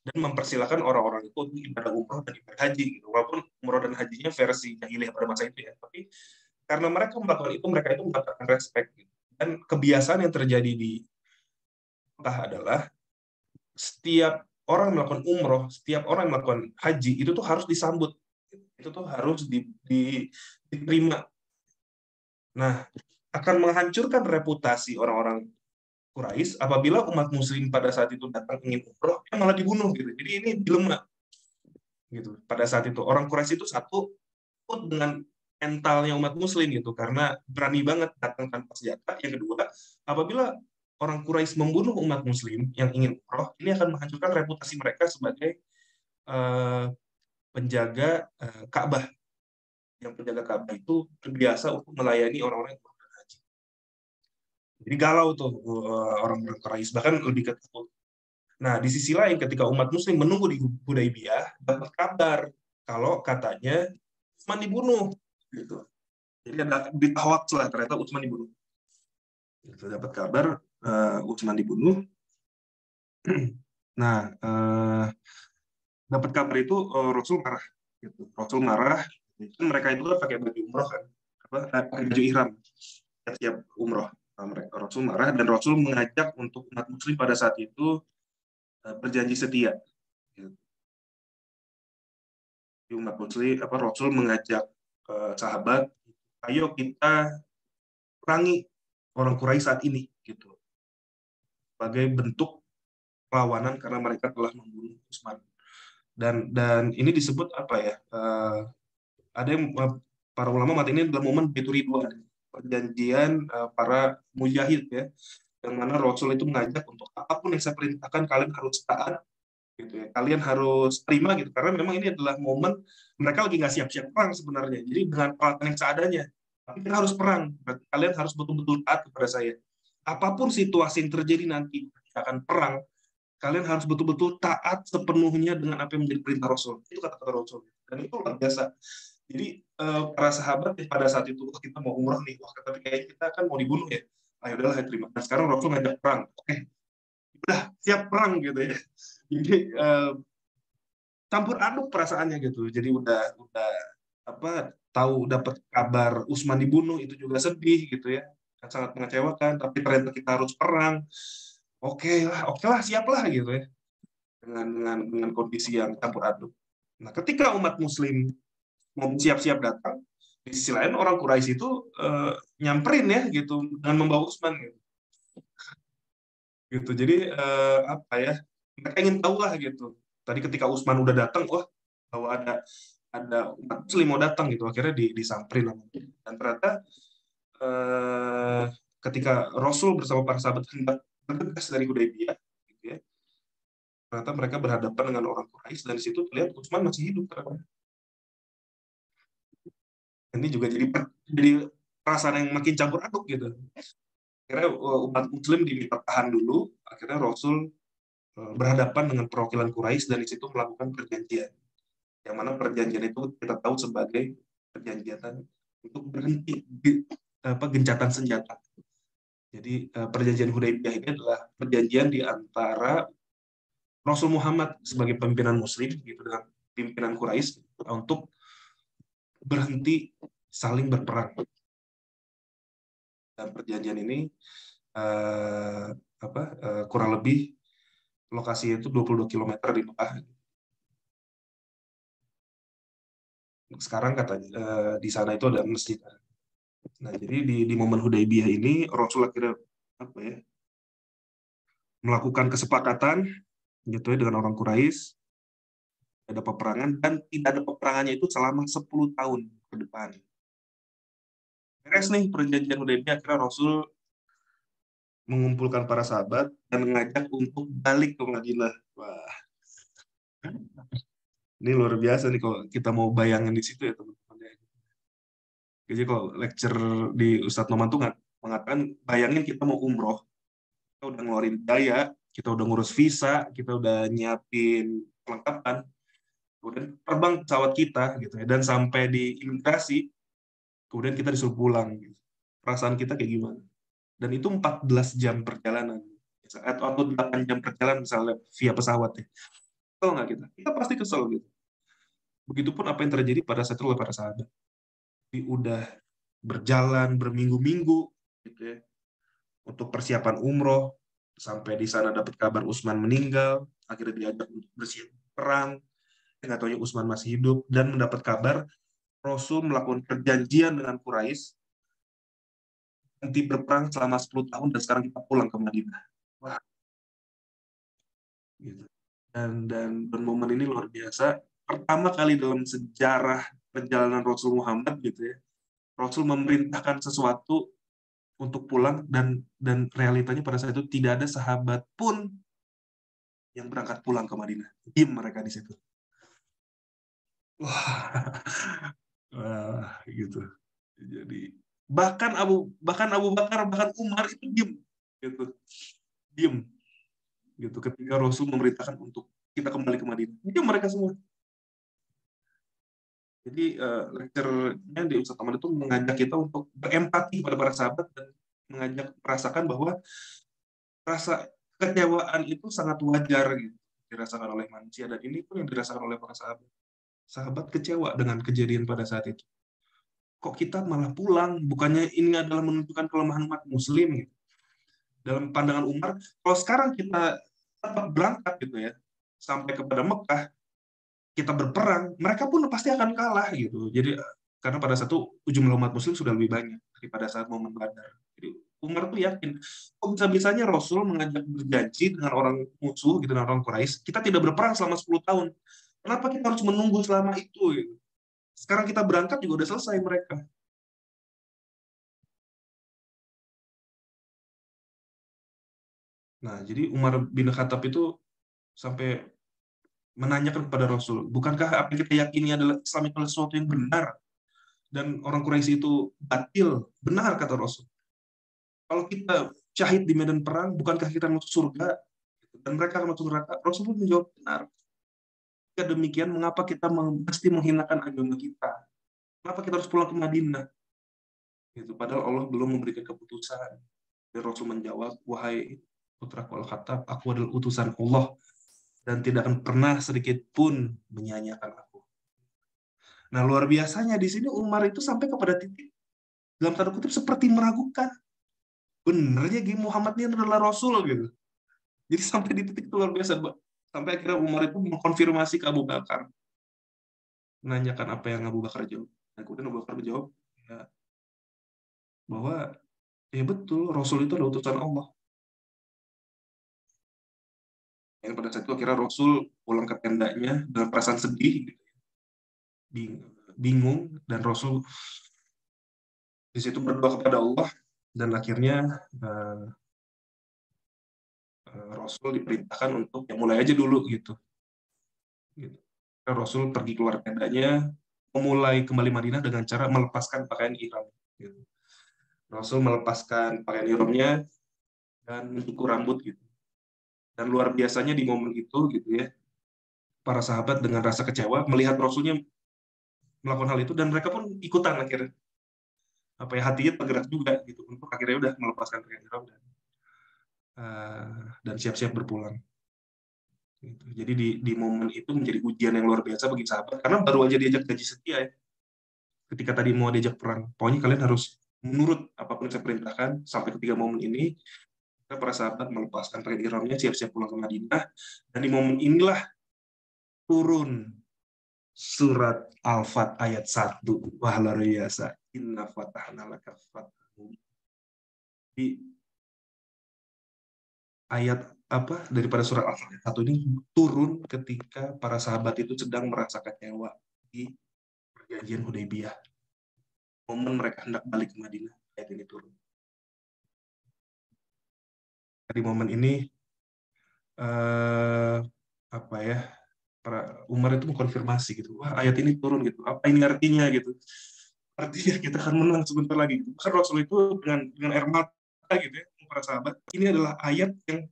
dan mempersilahkan orang-orang itu untuk ibadah umroh dan ibadah haji gitu. Walaupun umroh dan hajinya versi jahiliyah pada masa itu ya, tapi karena mereka melakukan itu, mereka itu mendapatkan respect gitu. Dan kebiasaan yang terjadi di Mekah adalah setiap orang melakukan umroh, setiap orang melakukan haji itu tuh harus disambut, itu tuh harus diterima. Nah, akan menghancurkan reputasi orang-orang Quraisy apabila umat Muslim pada saat itu datang ingin umroh, malah dibunuh gitu. Jadi ini dilema. gitu. Pada saat itu orang Quraisy itu satu dengan mentalnya umat Muslim gitu, karena berani banget datang tanpa senjata. Yang kedua, apabila orang Quraisy membunuh umat Muslim yang ingin umroh, ini akan menghancurkan reputasi mereka sebagai penjaga Ka'bah. Yang penjaga Ka'bah itu terbiasa untuk melayani orang-orang yang berangkat haji. Jadi galau tuh orang-orang Quraisy, bahkan lebih ketakut. Nah, di sisi lain ketika umat Muslim menunggu di Hudaybiyah, dapat kabar kalau katanya Utsman dibunuh, gitu. Jadi ada berita hoax lah, ternyata Utsman dibunuh. Gitu, dapat kabar Utsman dibunuh. Nah, dapat kabar itu Rasul marah. Gitu. Rasul marah. Kan mereka itu kan pakai baju umroh kan, pakai baju ihram, siap umroh. Nah, Rasul marah dan Rasul mengajak untuk umat Muslim pada saat itu berjanji setia. Gitu. Umat Muslim, Rasul mengajak sahabat, ayo kita perangi orang Quraisy saat ini, gitu, sebagai bentuk perlawanan karena mereka telah membunuh Utsman. Dan ini disebut apa ya? Ada yang para ulama mati ini adalah momen Baitur Ridwan, perjanjian para mujahid ya, yang mana Rasul itu mengajak untuk apapun yang saya perintahkan kalian harus taat, gitu ya. Kalian harus terima gitu, karena memang ini adalah momen mereka lagi nggak siap-siap perang sebenarnya. Jadi dengan peralatan yang seadanya, tapi kita harus perang. Berarti kalian harus betul-betul taat kepada saya. Apapun situasi yang terjadi nanti akan perang, kalian harus betul-betul taat sepenuhnya dengan apa yang menjadi perintah Rasul. Itu kata-kata Rasul. Dan itu luar biasa. Jadi para sahabat pada saat itu, kita mau umrah nih, tapi kayaknya kita kan mau dibunuh ya. Ayo udahlah, terima. Nah, sekarang Rasul ngajak perang. Oke, udah siap perang gitu ya. Jadi campur aduk perasaannya gitu. Jadi udah tahu dapat kabar Utsman dibunuh itu juga sedih gitu ya. Sangat mengecewakan, tapi ternyata kita harus perang. Oke lah, siap lah gitu ya. Dengan kondisi yang campur aduk. Nah, ketika umat Muslim mau siap-siap datang, di sisi lain orang Quraisy itu nyamperin ya gitu dengan membawa Utsman gitu. Jadi apa ya? Mereka ingin tahu lah gitu. Tadi ketika Utsman udah datang, wah bahwa ada umat Muslim mau datang gitu, akhirnya disamperin. Dan ternyata ketika Rasul bersama para sahabat hendak bergegas dari Hudaybiyah, gitu ya, ternyata mereka berhadapan dengan orang Quraisy dan di situ terlihat Utsman masih hidup. Ini juga jadi perasaan yang makin campur aduk gitu. Akhirnya umat Muslim diminta tahan dulu. Akhirnya Rasul berhadapan dengan perwakilan Quraisy dan di situ melakukan perjanjian. Yang mana perjanjian itu kita tahu sebagai perjanjian untuk berhenti gencatan senjata. Jadi perjanjian Hudaybiyah ini adalah perjanjian di antara Rasul Muhammad sebagai pimpinan Muslim gitu dengan pimpinan Quraisy untuk berhenti saling berperang. Dan perjanjian ini kurang lebih lokasinya itu 22 km di Mekah. Sekarang katanya di sana itu ada masjid. Nah, jadi di momen Hudaybiyah ini Rasul akhirnya melakukan kesepakatan gitu ya dengan orang Quraisy, ada peperangan dan tidak ada peperangannya itu selama 10 tahun ke depan. Beres nih perjanjian Hudaybiyah, akhirnya Rasul mengumpulkan para sahabat dan mengajak untuk balik ke Madinah. Wah, ini luar biasa nih kalau kita mau bayangin di situ ya teman-teman. Jadi kalau lecture di Ustadz Noman tuh mengatakan, bayangin kita mau umroh, kita udah ngeluarin biaya, kita udah ngurus visa, kita udah nyiapin perlengkapan, kemudian terbang pesawat kita gitu ya, dan sampai di imigrasi, kemudian kita disuruh pulang. Gitu. Perasaan kita kayak gimana? Dan itu 14 jam perjalanan, atau 8 jam perjalanan misalnya via pesawat ya. Kesel nggak kita? Kita pasti kesel gitu. Begitupun apa yang terjadi pada saat itu oleh para sahabat. Jadi udah berjalan berminggu-minggu gitu ya, untuk persiapan umroh, sampai di sana dapat kabar Utsman meninggal, akhirnya diajak untuk bersiap perang, nggak tahu Utsman masih hidup, dan mendapat kabar Rasul melakukan perjanjian dengan Quraisy nanti berperang selama 10 tahun dan sekarang kita pulang ke Madinah. Wah. Gitu. Dan momen ini luar biasa. pertama kali dalam sejarah perjalanan Rasul Muhammad gitu ya, Rasul memerintahkan sesuatu untuk pulang, dan realitanya pada saat itu tidak ada sahabat pun yang berangkat pulang ke Madinah. Diam mereka di situ. Wah, wah gitu. Jadi bahkan Abu Bakar, bahkan Umar itu diam gitu. Diam gitu ketika Rasul memerintahkan untuk kita kembali ke Madinah. Diam mereka semua. Jadi lecture-nya di Ustaz Ahmad itu mengajak kita untuk berempati pada para sahabat dan mengajak merasakan bahwa rasa kekecewaan itu sangat wajar gitu dirasakan oleh manusia, dan ini pun yang dirasakan oleh para sahabat. Sahabat kecewa dengan kejadian pada saat itu. Kok kita malah pulang? Bukannya ini adalah menunjukkan kelemahan umat muslim gitu. Dalam pandangan Umar, kalau sekarang kita tetap berangkat gitu ya sampai kepada Mekah, kita berperang, mereka pun pasti akan kalah gitu. Jadi karena pada satu jumlah umat muslim sudah lebih banyak daripada saat momen Badar. Jadi Umar tuh yakin, kok bisa-bisanya Rasul mengajak berjanji dengan orang musuh gitu, dengan orang Quraisy, kita tidak berperang selama 10 tahun. Kenapa kita harus menunggu selama itu gitu? Sekarang kita berangkat juga udah selesai mereka. Nah, jadi Umar bin Khattab itu sampai menanyakan kepada Rasul, bukankah apa yang kita yakini adalah Islam itu sesuatu yang benar dan orang Quraisy itu batil? Benar kata Rasul. Kalau kita syahid di medan perang, bukankah kita masuk surga dan mereka akan masuk neraka? Rasul pun menjawab benar. Jika demikian, mengapa kita mesti menghinakan agama kita? Kenapa kita harus pulang ke Madinah? Gitu. Padahal Allah belum memberikan keputusan. Dan Rasul menjawab, wahai putraku Al-Khattab, aku adalah utusan Allah dan tidak akan pernah sedikit pun menyia-nyiakan aku. Nah, luar biasanya di sini Umar itu sampai kepada titik dalam tanda kutip seperti meragukan benernya Muhammad ini adalah Rasul gitu. Jadi sampai di titik itu luar biasa, sampai akhirnya Umar itu mengkonfirmasi ke Abu Bakar, menanyakan apa yang Abu Bakar jawab. Dan kemudian Abu Bakar menjawab ya, bahwa ya betul Rasul itu adalah utusan Allah. Yang pada saat itu akhirnya Rasul pulang ke tendanya dengan perasaan sedih, gitu. Bingung, dan Rasul di situ berdoa kepada Allah, dan akhirnya Rasul diperintahkan untuk ya mulai aja dulu gitu. Rasul pergi keluar tendanya, memulai kembali Madinah dengan cara melepaskan pakaian ihram. Gitu. Rasul melepaskan pakaian ihramnya dan mencukur rambut gitu. Dan luar biasanya di momen itu gitu ya, para sahabat dengan rasa kecewa melihat Rasulnya melakukan hal itu, dan mereka pun ikutan akhirnya. Apa ya, hatinya tergerak juga gitu untuk akhirnya udah melepaskan pakaian ihram dan siap-siap berpulang. Gitu. Jadi di momen itu menjadi ujian yang luar biasa bagi sahabat karena baru aja diajak janji setia ya. Ketika tadi mau diajak perang, pokoknya kalian harus menurut apapun yang saya perintahkan sampai ketiga momen ini. Para sahabat melepaskan pakaian ihramnya, siap-siap pulang ke Madinah, dan di momen inilah turun surat Al-Fat ayat 1. Wah, luar biasa. Inna fatahna laka fatahum. Di ayat apa daripada surat Al-Fat ayat 1 ini turun ketika para sahabat itu sedang merasa kecewa di perjanjian Hudaybiyah. Momen mereka hendak balik ke Madinah, ayat ini turun. Di momen ini apa ya, para Umar itu mengkonfirmasi gitu, wah ayat ini turun gitu, apa ini artinya gitu, artinya kita akan menang sebentar lagi gitu. Bahkan Rasul itu dengan air mata gitu ya, para sahabat, ini adalah ayat yang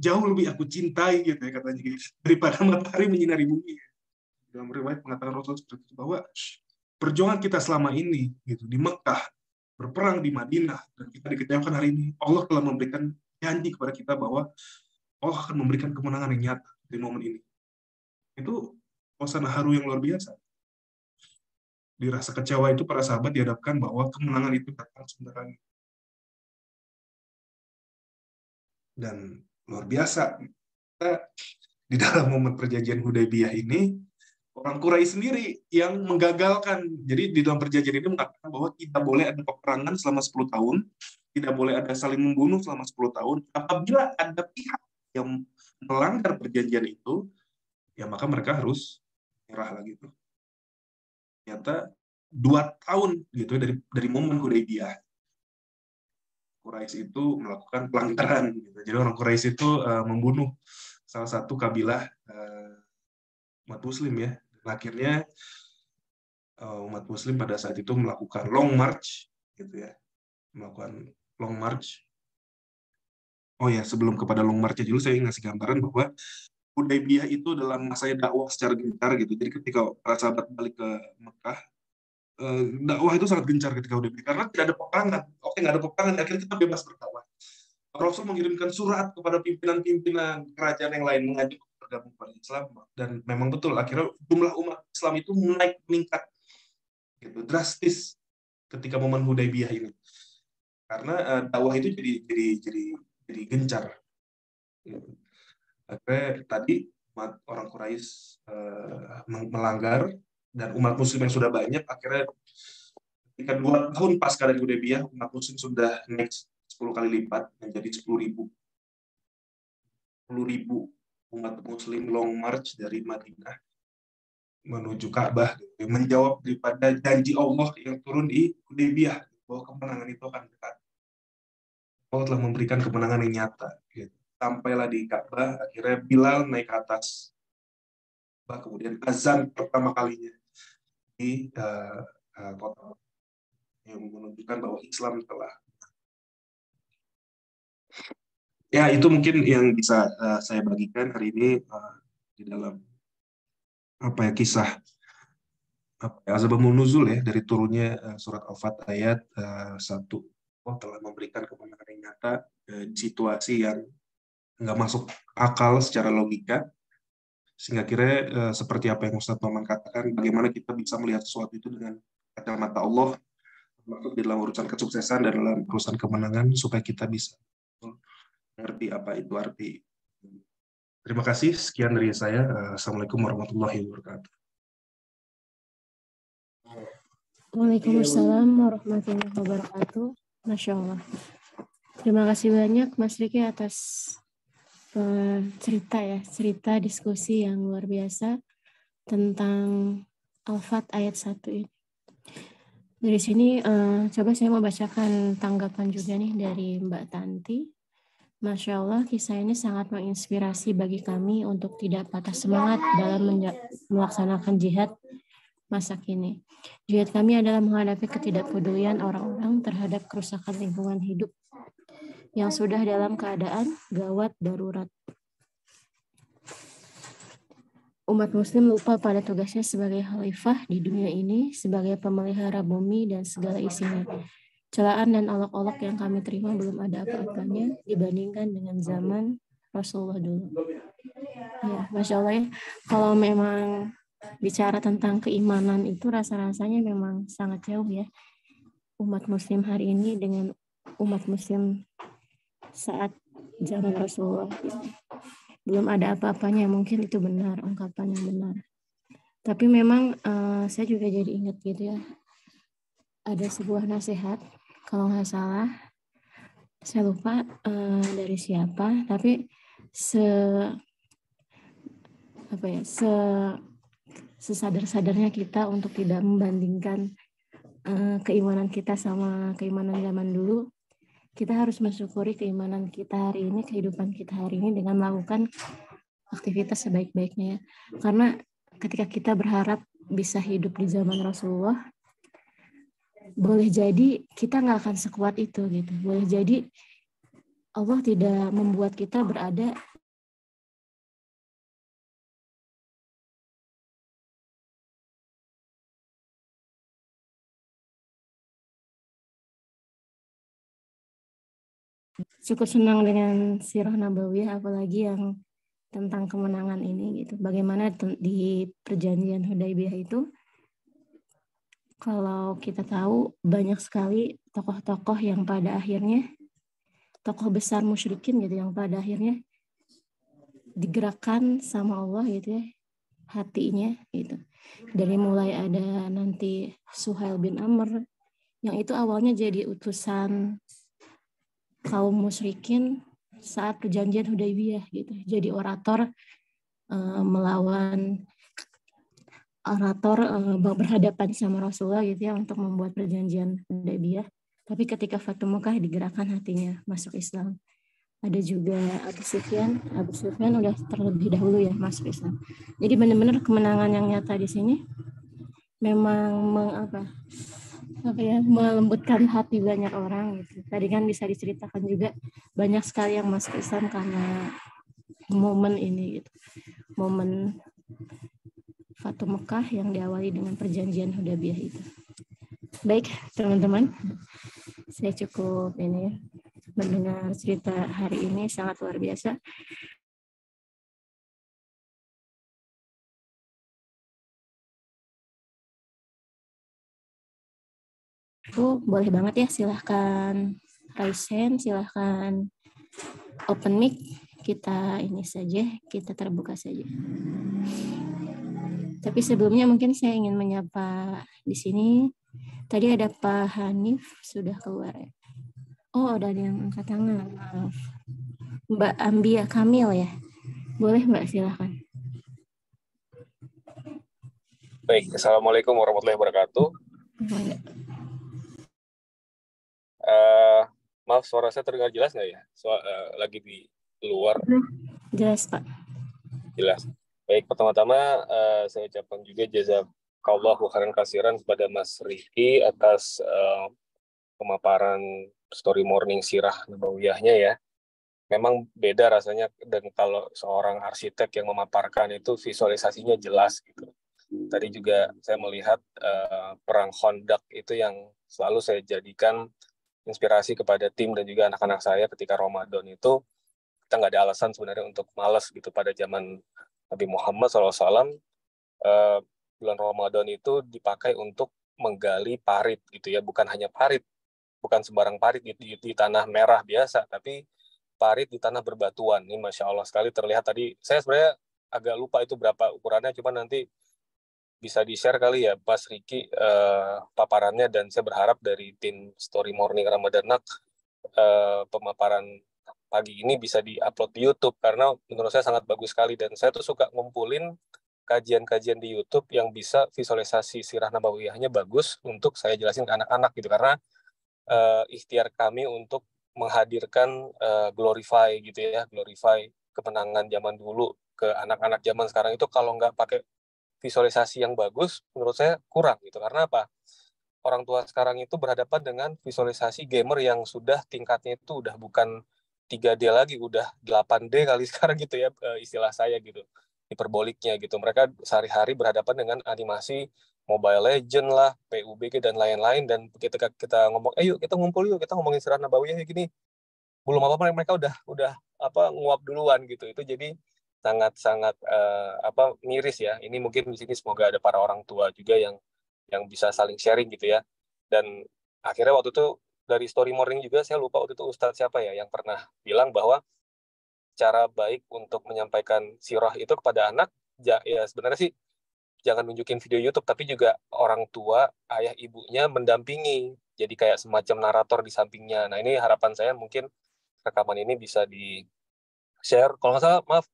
jauh lebih aku cintai gitu ya katanya gitu, daripada matahari menyinari bumi. Dalam riwayat mengatakan Rasul seperti itu, bahwa perjuangan kita selama ini gitu di Mekah, berperang di Madinah, dan kita dikecewakan hari ini, Allah telah memberikan janji kepada kita bahwa Allah akan memberikan kemenangan yang nyata di momen ini. Itu suasana haru yang luar biasa. Di rasa kecewa itu para sahabat dihadapkan bahwa kemenangan itu datang sebentar lagi. Dan luar biasa, kita di dalam momen perjanjian Hudaybiyah ini, orang Quraisy sendiri yang menggagalkan. Jadi di dalam perjanjian ini mengatakan bahwa tidak boleh ada peperangan selama 10 tahun, tidak boleh ada saling membunuh selama 10 tahun. Apabila ada pihak yang melanggar perjanjian itu, ya maka mereka harus merah lah gitu. Ternyata 2 tahun gitu ya dari momen Hudaybiyah, Quraisy itu melakukan pelanggaran. Gitu. Jadi orang Quraisy itu membunuh salah satu kabilah umat Muslim ya. Dan akhirnya umat Muslim pada saat itu melakukan long march, gitu ya, melakukan long march. Oh ya, sebelum kepada long march dulu saya ngasih gambaran bahwa Hudaybiyah itu dalam masa dakwah secara gencar gitu. Jadi ketika para sahabat balik ke Mekah, dakwah itu sangat gencar ketika Hudaybiyah karena tidak ada peperangan. Oke, nggak ada peperangan, akhirnya kita bebas berdakwah. Rasul mengirimkan surat kepada pimpinan-pimpinan kerajaan yang lain mengajak bergabung pada Islam, dan memang betul akhirnya jumlah umat Islam itu meningkat gitu drastis ketika momen Hudaybiyah ini, karena dakwah itu jadi gencar gitu. Akhirnya tadi umat orang Quraisy melanggar, dan umat Muslim yang sudah banyak akhirnya ketika 2 tahun pasca dari Hudaybiyah umat Muslim sudah naik 10 kali lipat menjadi 10.000 umat Muslim long march dari Madinah menuju Ka'bah, menjawab daripada janji Allah yang turun di Hudaybiyah bahwa kemenangan itu akan dekat. Allah telah memberikan kemenangan yang nyata. Gitu. Sampailah di Ka'bah, akhirnya Bilal naik ke atas, kemudian azan pertama kalinya di kota yang menunjukkan bahwa Islam telah. Ya, itu mungkin yang bisa saya bagikan hari ini di dalam kisah Asbabun Nuzul ya, dari turunnya surat Al-Fat ayat 1. Allah telah memberikan kemenangan yang nyata di situasi yang nggak masuk akal secara logika, sehingga kira seperti apa yang Ustadz Maman katakan, bagaimana kita bisa melihat sesuatu itu dengan kacamata Allah, termasuk di dalam urusan kesuksesan dan dalam urusan kemenangan, supaya kita bisa mengerti apa itu arti. Terima kasih, sekian dari saya. Assalamualaikum warahmatullahi wabarakatuh. Waalaikumsalam warahmatullahi wabarakatuh. Masya Allah. Terima kasih banyak Mas Riki atas cerita diskusi yang luar biasa tentang Al-Fat ayat 1 ini. Dari sini coba saya mau bacakan tanggapan juga nih dari Mbak Tanti. Masya Allah, kisah ini sangat menginspirasi bagi kami untuk tidak patah semangat dalam melaksanakan jihad masa kini. Jihad kami adalah menghadapi ketidakpedulian orang-orang terhadap kerusakan lingkungan hidup yang sudah dalam keadaan gawat darurat. Umat Muslim lupa pada tugasnya sebagai khalifah di dunia ini, sebagai pemelihara bumi dan segala isinya. Celaan dan olok-olok yang kami terima belum ada apa-apanya dibandingkan dengan zaman Rasulullah dulu. Ya, Masya Allah ya, kalau memang bicara tentang keimanan itu rasa-rasanya memang sangat jauh ya. Umat Muslim hari ini dengan umat Muslim saat zaman Rasulullah. Belum ada apa-apanya, mungkin itu benar, ungkapan yang benar. Tapi memang saya juga jadi ingat gitu ya. Ada sebuah nasihat, kalau nggak salah, saya lupa dari siapa, tapi sesadar-sadarnya kita untuk tidak membandingkan keimanan kita sama keimanan zaman dulu. Kita harus mensyukuri keimanan kita hari ini, kehidupan kita hari ini dengan melakukan aktivitas sebaik-baiknya. Karena ketika kita berharap bisa hidup di zaman Rasulullah, boleh jadi kita nggak akan sekuat itu gitu. Boleh jadi Allah tidak membuat kita berada cukup senang dengan sirah nabawiyah, apalagi yang tentang kemenangan ini gitu. Bagaimana di perjanjian Hudaybiyah itu, kalau kita tahu banyak sekali tokoh-tokoh yang pada akhirnya, tokoh besar musyrikin gitu, yang pada akhirnya digerakkan sama Allah gitu ya, hatinya gitu. Dari mulai ada nanti Suhail bin Amr, yang itu awalnya jadi utusan kaum musyrikin saat perjanjian Hudaybiyah gitu, jadi orator melawan orator berhadapan sama Rasulullah gitu ya untuk membuat perjanjian Hudaybiyah. Tapi ketika Fatu Mekah digerakkan hatinya masuk Islam. Ada juga Abu Sufyan udah terlebih dahulu ya masuk Islam. Jadi benar-benar kemenangan yang nyata di sini memang melembutkan hati banyak orang gitu. Tadi kan bisa diceritakan juga banyak sekali yang masuk Islam karena momen ini gitu. Momen Fatu Mekah yang diawali dengan perjanjian Hudaybiyah itu. Baik, teman-teman. Saya cukup ini mendengar cerita hari ini sangat luar biasa. Boleh banget ya, silahkan raise hand, silahkan open mic. Kita ini saja, kita terbuka saja. Tapi sebelumnya mungkin saya ingin menyapa di sini. Tadi ada Pak Hanif sudah keluar ya. Oh, ada yang angkat tangan. Maaf. Mbak Ambia Kamil ya. Boleh Mbak, silahkan. Baik, Assalamualaikum warahmatullahi wabarakatuh. Maaf, suara saya terdengar jelas nggak ya? Lagi di luar. Jelas Pak. Jelas. Baik, pertama-tama saya ucapkan juga jazakallahu khairan katsiran kepada Mas Riki atas pemaparan story morning sirah nabawiyahnya ya. Memang beda rasanya, dan kalau seorang arsitek yang memaparkan itu visualisasinya jelas gitu. Tadi juga saya melihat perang Khandaq itu yang selalu saya jadikan inspirasi kepada tim dan juga anak-anak saya ketika Ramadan itu. Kita nggak ada alasan sebenarnya untuk malas gitu. Pada zaman Nabi Muhammad SAW, bulan Ramadan itu dipakai untuk menggali parit gitu ya, bukan hanya parit, bukan sembarang parit di tanah merah biasa, tapi parit di tanah berbatuan. Ini Masya Allah sekali terlihat tadi. Saya sebenarnya agak lupa itu berapa ukurannya, cuma nanti bisa di-share kali ya Mas Riki paparannya, dan saya berharap dari tim Story Morning Ramadan pemaparan pagi ini bisa di-upload di YouTube, karena menurut saya sangat bagus sekali, dan saya tuh suka ngumpulin kajian-kajian di YouTube yang bisa visualisasi sirah nabawiyahnya bagus untuk saya jelasin ke anak-anak gitu, karena ikhtiar kami untuk menghadirkan glorify gitu ya, glorify kemenangan zaman dulu ke anak-anak zaman sekarang itu kalau nggak pakai visualisasi yang bagus, menurut saya kurang gitu. Karena apa? Orang tua sekarang itu berhadapan dengan visualisasi gamer yang sudah tingkatnya itu udah bukan 3D lagi, udah 8D kali sekarang gitu ya, istilah saya gitu, hiperboliknya gitu. Mereka sehari-hari berhadapan dengan animasi Mobile Legend lah, PUBG dan lain-lain, dan ketika kita ngomong, yuk kita ngumpul yuk, kita ngomongin sirah nabawiyah gini, belum apa-apa mereka udah nguap duluan gitu. Itu jadi sangat-sangat miris ya. Ini mungkin di sini semoga ada para orang tua juga yang bisa saling sharing gitu ya. Dan akhirnya waktu itu dari story morning juga saya lupa waktu itu Ustadz siapa ya yang pernah bilang bahwa cara baik untuk menyampaikan sirah itu kepada anak ya sebenarnya sih jangan nunjukin video YouTube, tapi juga orang tua, ayah ibunya mendampingi, jadi kayak semacam narator di sampingnya. Nah ini harapan saya mungkin rekaman ini bisa di share. Kalau nggak salah, maaf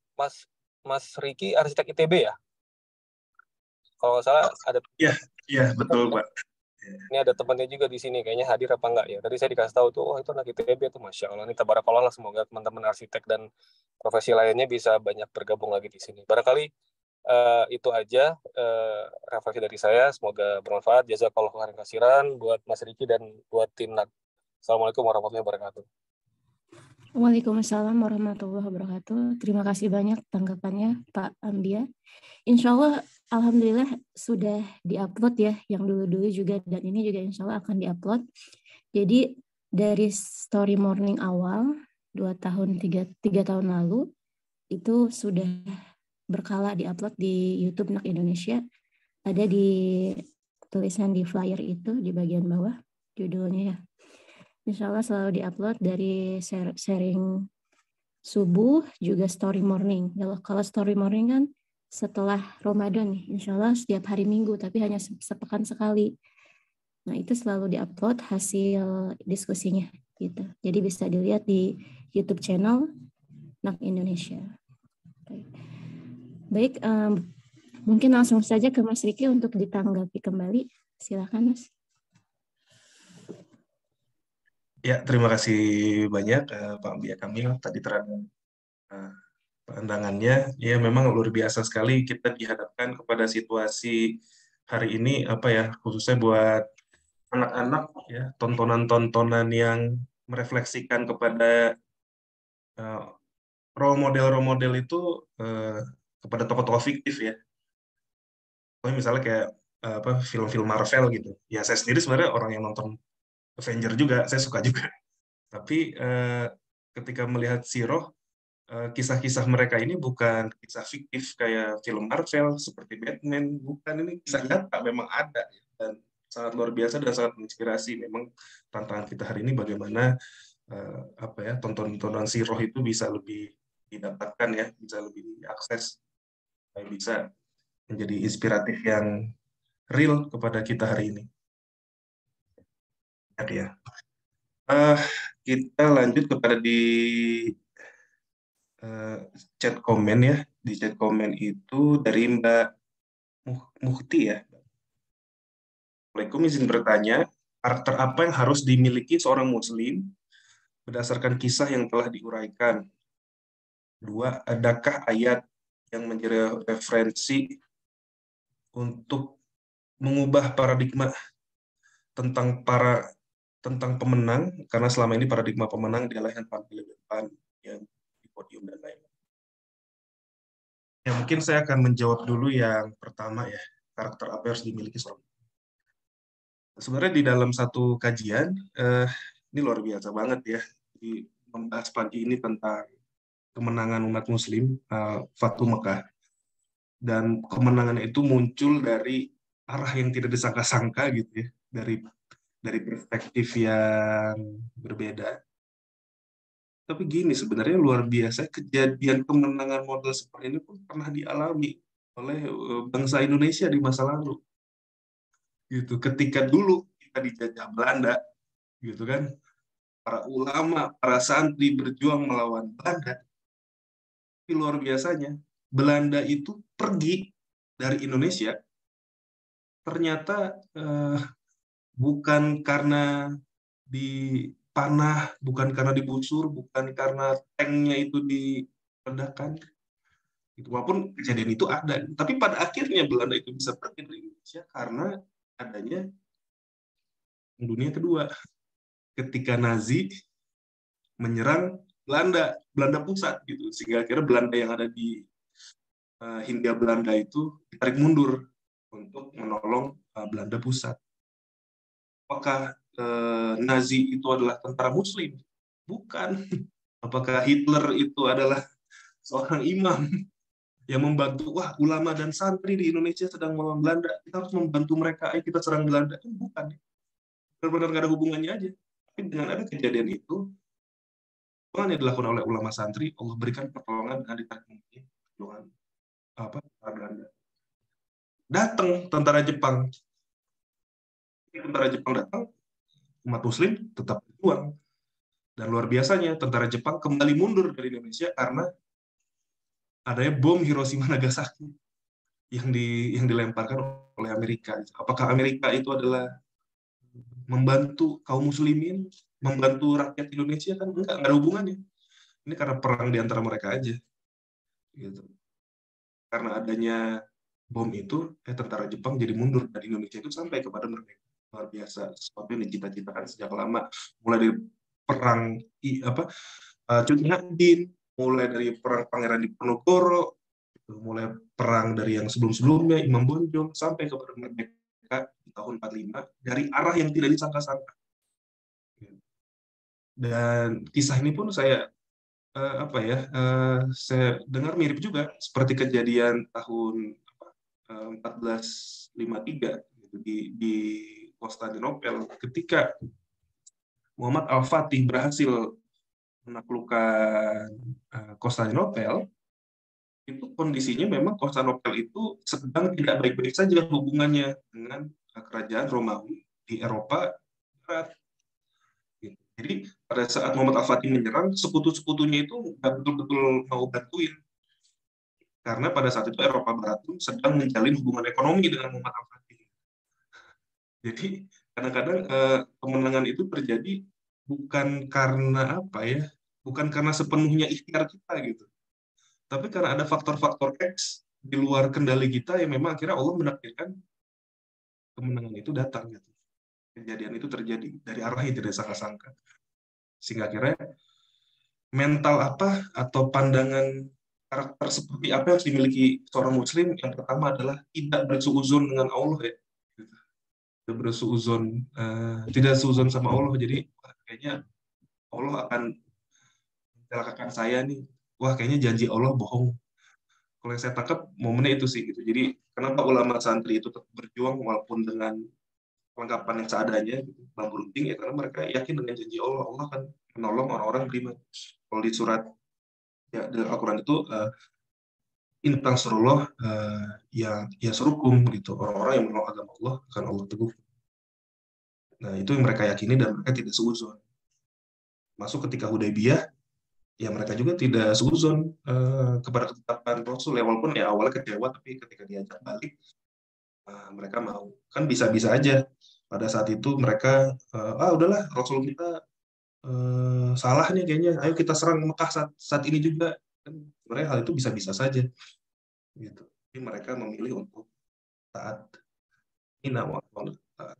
Mas Riki arsitek ITB ya? Kalau nggak salah ada. Iya betul Pak. Ini ada temannya juga di sini, kayaknya hadir apa enggak ya? Tadi saya dikasih tahu tuh, oh itu anak ITB tuh, Masya Allah. Ini tabarakallah lah, semoga teman-teman arsitek dan profesi lainnya bisa banyak bergabung lagi di sini. Barangkali itu aja refleksi dari saya, semoga bermanfaat. Jazakallahu khairan katsiran buat Mas Riki dan buat tim NAK. Assalamualaikum warahmatullahi wabarakatuh. Waalaikumsalam warahmatullahi wabarakatuh. Terima kasih banyak tanggapannya Pak Ambia. Insya Allah, alhamdulillah sudah diupload ya, yang dulu-dulu juga, dan ini juga insya Allah akan diupload. Jadi dari story morning awal 3 tahun lalu itu sudah berkala diupload di YouTube NAK Indonesia. Ada di tulisan di flyer itu di bagian bawah judulnya ya. Insya Allah selalu diupload dari sharing subuh juga story morning. Kalau story morning kan setelah Ramadan nih, insya Allah setiap hari Minggu, tapi hanya sepekan sekali. Nah itu selalu diupload hasil diskusinya gitu. Jadi bisa dilihat di YouTube channel NAK Indonesia. Baik, Mungkin langsung saja ke Mas Riki untuk ditanggapi kembali. Silakan, Mas. Ya, terima kasih banyak Pak Bia Kamil tadi terhadap pandangannya. Ya, memang luar biasa sekali kita dihadapkan kepada situasi hari ini, apa ya, khususnya buat anak-anak, ya, tontonan-tontonan yang merefleksikan kepada uh, role model itu uh, kepada tokoh-tokoh fiktif ya. Misalnya kayak apa film-film Marvel gitu. Ya saya sendiri sebenarnya orang yang nonton Avenger juga, saya suka juga. Tapi ketika melihat Siroh, kisah-kisah mereka ini bukan kisah fiktif kayak film Marvel seperti Batman, bukan, ini kisah nyata, memang ada dan sangat luar biasa dan sangat menginspirasi. Memang tantangan kita hari ini bagaimana apa ya, tontonan Siroh itu bisa lebih didapatkan ya, bisa lebih diakses, bisa menjadi inspiratif yang real kepada kita hari ini. Ya. Kita lanjut kepada di chat komen ya. Di chat komen itu dari Mbak Muhti ya. Assalamualaikum, izin bertanya, karakter apa yang harus dimiliki seorang muslim berdasarkan kisah yang telah diuraikan? Dua, adakah ayat yang menjadi referensi untuk mengubah paradigma tentang pemenang, karena selama ini paradigma pemenang adalah yang tampil di depan, yang di podium dan lain-lain. Ya, mungkin saya akan menjawab dulu yang pertama ya, karakter apa yang harus dimiliki seorang. Sebenarnya di dalam satu kajian, ini luar biasa banget ya, di membahas pagi ini tentang kemenangan umat Muslim, Fatu Mekah, dan kemenangan itu muncul dari arah yang tidak disangka-sangka gitu ya, dari perspektif yang berbeda. Tapi gini, sebenarnya luar biasa kejadian kemenangan model seperti ini pun pernah dialami oleh bangsa Indonesia di masa lalu. Gitu. Ketika dulu kita dijajah Belanda, gitu kan, para ulama, para santri berjuang melawan Belanda. Tapi luar biasanya, Belanda itu pergi dari Indonesia ternyata bukan karena dipanah, bukan karena digusur, bukan karena tanknya itu diledakkan. Gitu. Walaupun kejadian itu ada, tapi pada akhirnya Belanda itu bisa pergi dari Indonesia karena adanya Dunia Kedua. Ketika Nazi menyerang Belanda pusat gitu, sehingga akhirnya Belanda yang ada di Hindia Belanda itu ditarik mundur untuk menolong Belanda pusat. Apakah Nazi itu adalah tentara Muslim? Bukan. Apakah Hitler itu adalah seorang imam yang membantu, wah, ulama dan santri di Indonesia sedang melawan Belanda, kita harus membantu mereka, ayo kita serang Belanda? Bukan. Benar-benar nggak ada hubungannya aja. Tapi dengan ada kejadian itu, yang dilakukan oleh ulama santri, Allah berikan pertolongan dan ditarik mundur perjuangan Belanda. Datang tentara Jepang. Tentara Jepang datang, umat Muslim tetap berjuang. Dan luar biasanya, tentara Jepang kembali mundur dari Indonesia karena adanya bom Hiroshima Nagasaki yang dilemparkan oleh Amerika. Apakah Amerika itu adalah membantu kaum muslimin, membantu rakyat Indonesia? Kan enggak ada hubungannya. Ini karena perang di antara mereka aja. Gitu. Karena adanya bom itu, tentara Jepang jadi mundur dari Indonesia itu sampai kepada merdeka. Luar biasa, sesuatu yang dicita-citakan sejak lama. Mulai dari perang Cut Nyak-Dien, mulai dari perang Pangeran Diponegoro, mulai perang dari yang sebelum-sebelumnya, Imam Bonjol, sampai kepada merdeka di tahun 45, dari arah yang tidak disangka-sangka. Dan kisah ini pun saya saya dengar mirip juga seperti kejadian tahun 1453 di Konstantinopel, ketika Muhammad Al-Fatih berhasil menaklukkan Konstantinopel. Itu kondisinya memang Konstantinopel itu sedang tidak baik-baik saja hubungannya dengan kerajaan Romawi di Eropa Barat. Jadi pada saat Muhammad Al-Fatih menyerang, sekutu-sekutunya itu nggak betul-betul mau bantuin. Karena pada saat itu Eropa Barat itu sedang menjalin hubungan ekonomi dengan Muhammad Al-Fatih. Jadi kadang-kadang kemenangan itu terjadi bukan karena apa ya, bukan karena sepenuhnya ikhtiar kita gitu, tapi karena ada faktor-faktor X di luar kendali kita yang memang akhirnya Allah menakdirkan kemenangan itu datang gitu. Kejadian itu terjadi dari arah yang tidak sangka-sangka. Sehingga akhirnya mental apa atau pandangan karakter seperti apa yang harus dimiliki seorang muslim, yang pertama adalah tidak bersuuzon dengan Allah ya. Tidak bersuuzon, tidak suuzon sama Allah. Jadi kayaknya Allah akan mencelakakan saya nih. Wah, kayaknya janji Allah bohong. Kalau yang saya tangkap momennya itu sih gitu. Jadi kenapa ulama santri itu tetap berjuang walaupun dengan kelengkapan yang seadanya, gitu, bambu runcing ya, karena mereka yakin dengan janji Allah, Allah akan menolong orang-orang beriman. Kalau di surat ya di Al-Quran itu in tansurullah ya serukum gitu, orang-orang yang menolong agama Allah akan Allah teguh. Nah itu yang mereka yakini dan mereka tidak seuzon. Masuk ketika Hudaybiyah, ya mereka juga tidak seuzon kepada ketetapan Rasul ya, walaupun ya awalnya kecewa, tapi ketika diajak balik mereka mau. Kan bisa-bisa aja pada saat itu mereka udahlah Rasul kita salah nih kayaknya, ayo kita serang Mekah saat ini juga. Kan sebenarnya hal itu bisa-bisa saja gitu. Tapi mereka memilih untuk taat. Ini nama taat.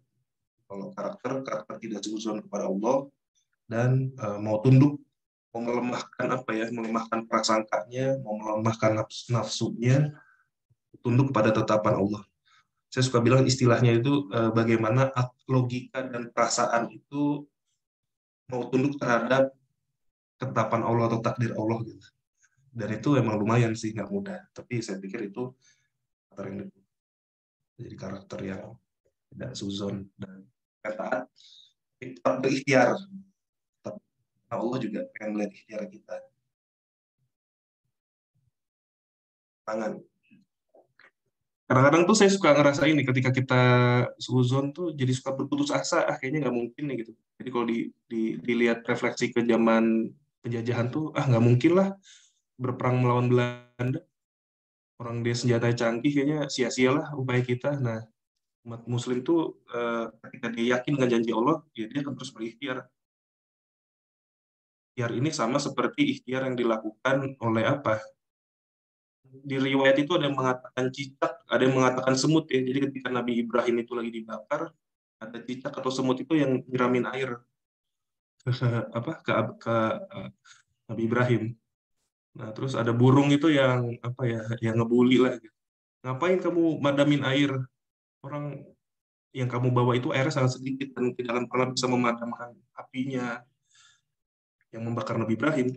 Kalau karakter tidak seuzon kepada Allah dan mau tunduk, mau melemahkan apa ya, melemahkan prasangkanya, mau melemahkan nafsunya, tunduk kepada tetapan Allah. Saya suka bilang istilahnya itu bagaimana logika dan perasaan itu mau tunduk terhadap ketetapan Allah atau takdir Allah gitu. Dan itu emang lumayan sih, nggak mudah. Tapi saya pikir itu karakter yang jadi karakter yang tidak suzon dan taat, tetap berikhtiar. Allah juga pengen melihat ikhtiar kita. Tangan. Kadang-kadang tuh saya suka ngerasa ini ketika kita suzon tuh jadi suka berputus asa, kayaknya nggak mungkin nih gitu. Jadi kalau dilihat refleksi ke zaman penjajahan tuh, nggak mungkin lah berperang melawan Belanda. Orang dia senjata canggih, kayaknya sia-sialah upaya kita. Nah, umat muslim tuh ketika dia yakin dengan janji Allah, ya dia akan terus berikhtiar. Ikhtiar ini sama seperti ikhtiar yang dilakukan oleh apa? Di riwayat itu ada yang mengatakan cicak, ada yang mengatakan semut ya. Jadi ketika Nabi Ibrahim itu lagi dibakar, ada cicak atau semut itu yang nyiramin air ke Nabi Ibrahim. Nah, terus ada burung itu yang apa ya, yang ngebully lah gitu. Ngapain kamu madamin air? Orang yang kamu bawa itu airnya sangat sedikit dan tidak akan pernah bisa memadamkan apinya yang membakar Nabi Ibrahim.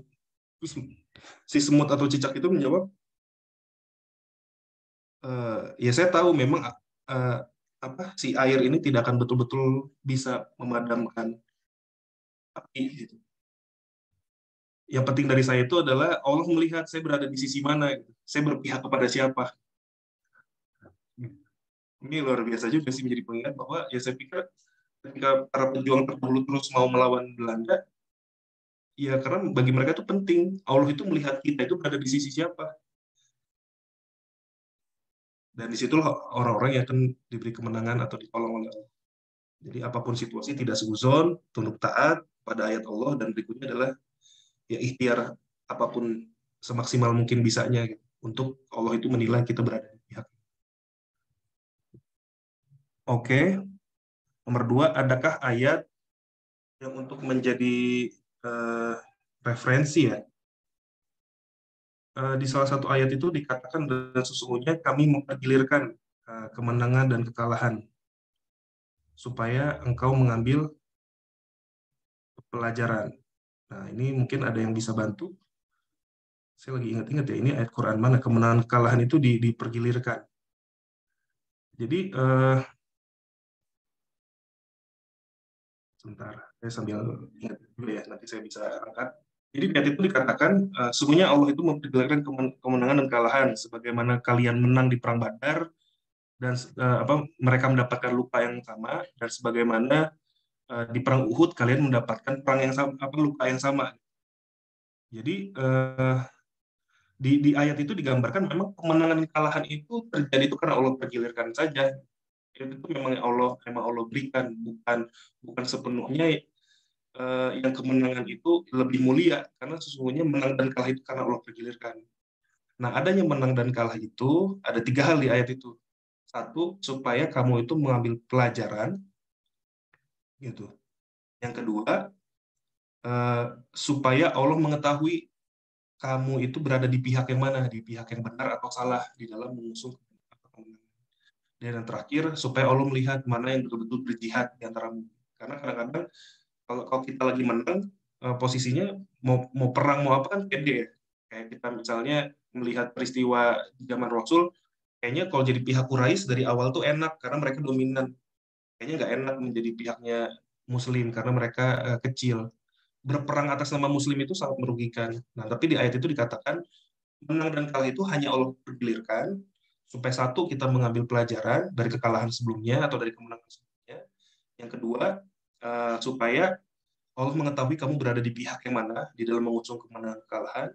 Terus si semut atau cicak itu menjawab, ya saya tahu memang si air ini tidak akan betul-betul bisa memadamkan api gitu. Yang penting dari saya itu adalah Allah melihat saya berada di sisi mana, gitu. Saya berpihak kepada siapa. Ini luar biasa juga sih menjadi pengingat bahwa ya saya pikir ketika para pejuang terdahulu terus mau melawan Belanda, ya karena bagi mereka itu penting Allah itu melihat kita itu berada di sisi siapa. Dan disitulah orang-orang yang akan diberi kemenangan atau ditolong oleh Allah. Jadi apapun situasi tidak seuzon, tunduk taat pada ayat Allah, dan berikutnya adalah ya ikhtiar apapun semaksimal mungkin bisanya gitu, untuk Allah itu menilai kita berada di pihak. Oke. Nomor 2, adakah ayat yang untuk menjadi referensi ya? Di salah satu ayat itu dikatakan, dan sesungguhnya kami mempergilirkan kemenangan dan kekalahan supaya engkau mengambil pelajaran. Nah, ini mungkin ada yang bisa bantu. Saya lagi ingat-ingat ya, ini ayat Quran mana, kemenangan kekalahan itu dipergilirkan. Jadi, sebentar, saya sambil ingat dulu ya, nanti saya bisa angkat. Jadi di ayat itu dikatakan, sesungguhnya Allah itu mempergilirkan kemenangan dan kekalahan, sebagaimana kalian menang di perang Badar, dan mereka mendapatkan luka yang sama, dan sebagaimana di perang Uhud kalian mendapatkan perang yang sama, luka yang sama. Jadi di ayat itu digambarkan memang kemenangan dan kekalahan itu terjadi itu karena Allah pergilirkan saja. Itu memang Allah berikan, bukan sepenuhnya yang kemenangan itu lebih mulia, karena sesungguhnya menang dan kalah itu karena Allah pergilirkan. Nah, adanya menang dan kalah itu ada 3 hal di ayat itu. Satu, supaya kamu itu mengambil pelajaran, gitu. Yang kedua, supaya Allah mengetahui kamu itu berada di pihak yang mana, di pihak yang benar atau salah di dalam mengusung kemenangan. Dan yang terakhir, supaya Allah melihat mana yang betul-betul berjihad di antaramu. Karena kadang-kadang kalau kita lagi menang, posisinya mau perang mau apa kan pede ya. Kayak kita misalnya melihat peristiwa di zaman Rasul, kayaknya kalau jadi pihak Quraisy dari awal tuh enak karena mereka dominan. Kayaknya nggak enak menjadi pihaknya Muslim karena mereka kecil. Berperang atas nama Muslim itu sangat merugikan. Nah, tapi di ayat itu dikatakan menang dan kalah itu hanya Allah pergilirkan supaya satu, kita mengambil pelajaran dari kekalahan sebelumnya atau dari kemenangan sebelumnya. Yang kedua, supaya Allah mengetahui kamu berada di pihak yang mana di dalam mengusung kemenangan kekalahan.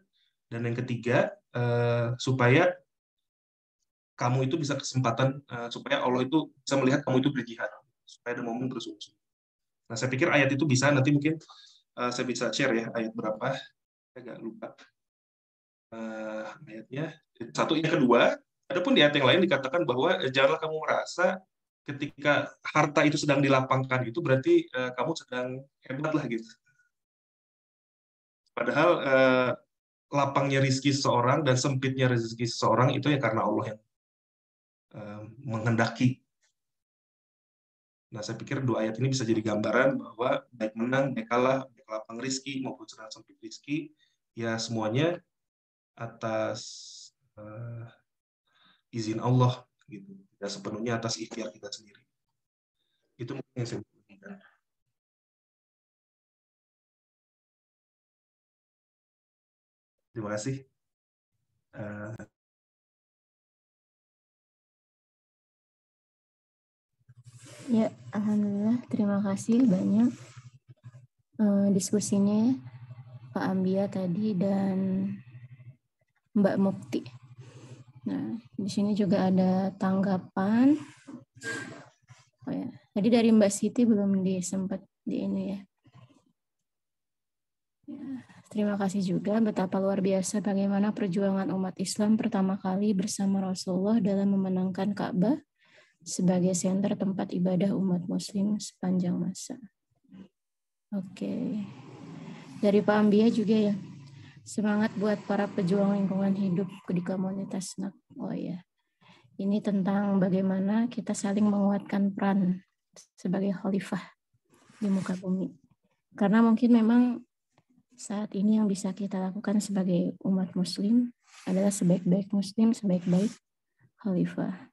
Dan yang ketiga, supaya kamu itu bisa kesempatan, supaya Allah itu bisa melihat kamu itu berjihad, supaya ada momen bersungguh-sungguh. Nah, saya pikir ayat itu bisa, nanti mungkin saya bisa share ya, ayat berapa, saya agak lupa ayatnya. Satu, yang kedua, adapun di ayat yang lain dikatakan bahwa janganlah kamu merasa ketika harta itu sedang dilapangkan itu berarti kamu sedang hebat lah gitu. Padahal lapangnya rezeki seseorang dan sempitnya rezeki seseorang itu ya karena Allah yang menghendaki. Nah, saya pikir dua ayat ini bisa jadi gambaran bahwa baik menang, baik kalah, baik lapang rezeki maupun sedang sempit rezeki, ya semuanya atas izin Allah gitu. Tidak sepenuhnya atas ikhtiar kita sendiri. Itu mungkin yang saya inginkan. Terima kasih. Ya, alhamdulillah, terima kasih banyak diskusinya Pak Ambia tadi dan Mbak Mukti. Nah, di sini juga ada tanggapan. Oh ya, tadi dari Mbak Siti belum disempat di ini ya. Terima kasih juga betapa luar biasa bagaimana perjuangan umat Islam pertama kali bersama Rasulullah dalam memenangkan Ka'bah sebagai senter tempat ibadah umat muslim sepanjang masa. Oke. Dari Pak Ambia juga ya. Semangat buat para pejuang lingkungan hidup di komunitas SNAK. Oh ya. Ini tentang bagaimana kita saling menguatkan peran sebagai khalifah di muka bumi. Karena mungkin memang saat ini yang bisa kita lakukan sebagai umat muslim adalah sebaik-baik muslim, sebaik-baik khalifah.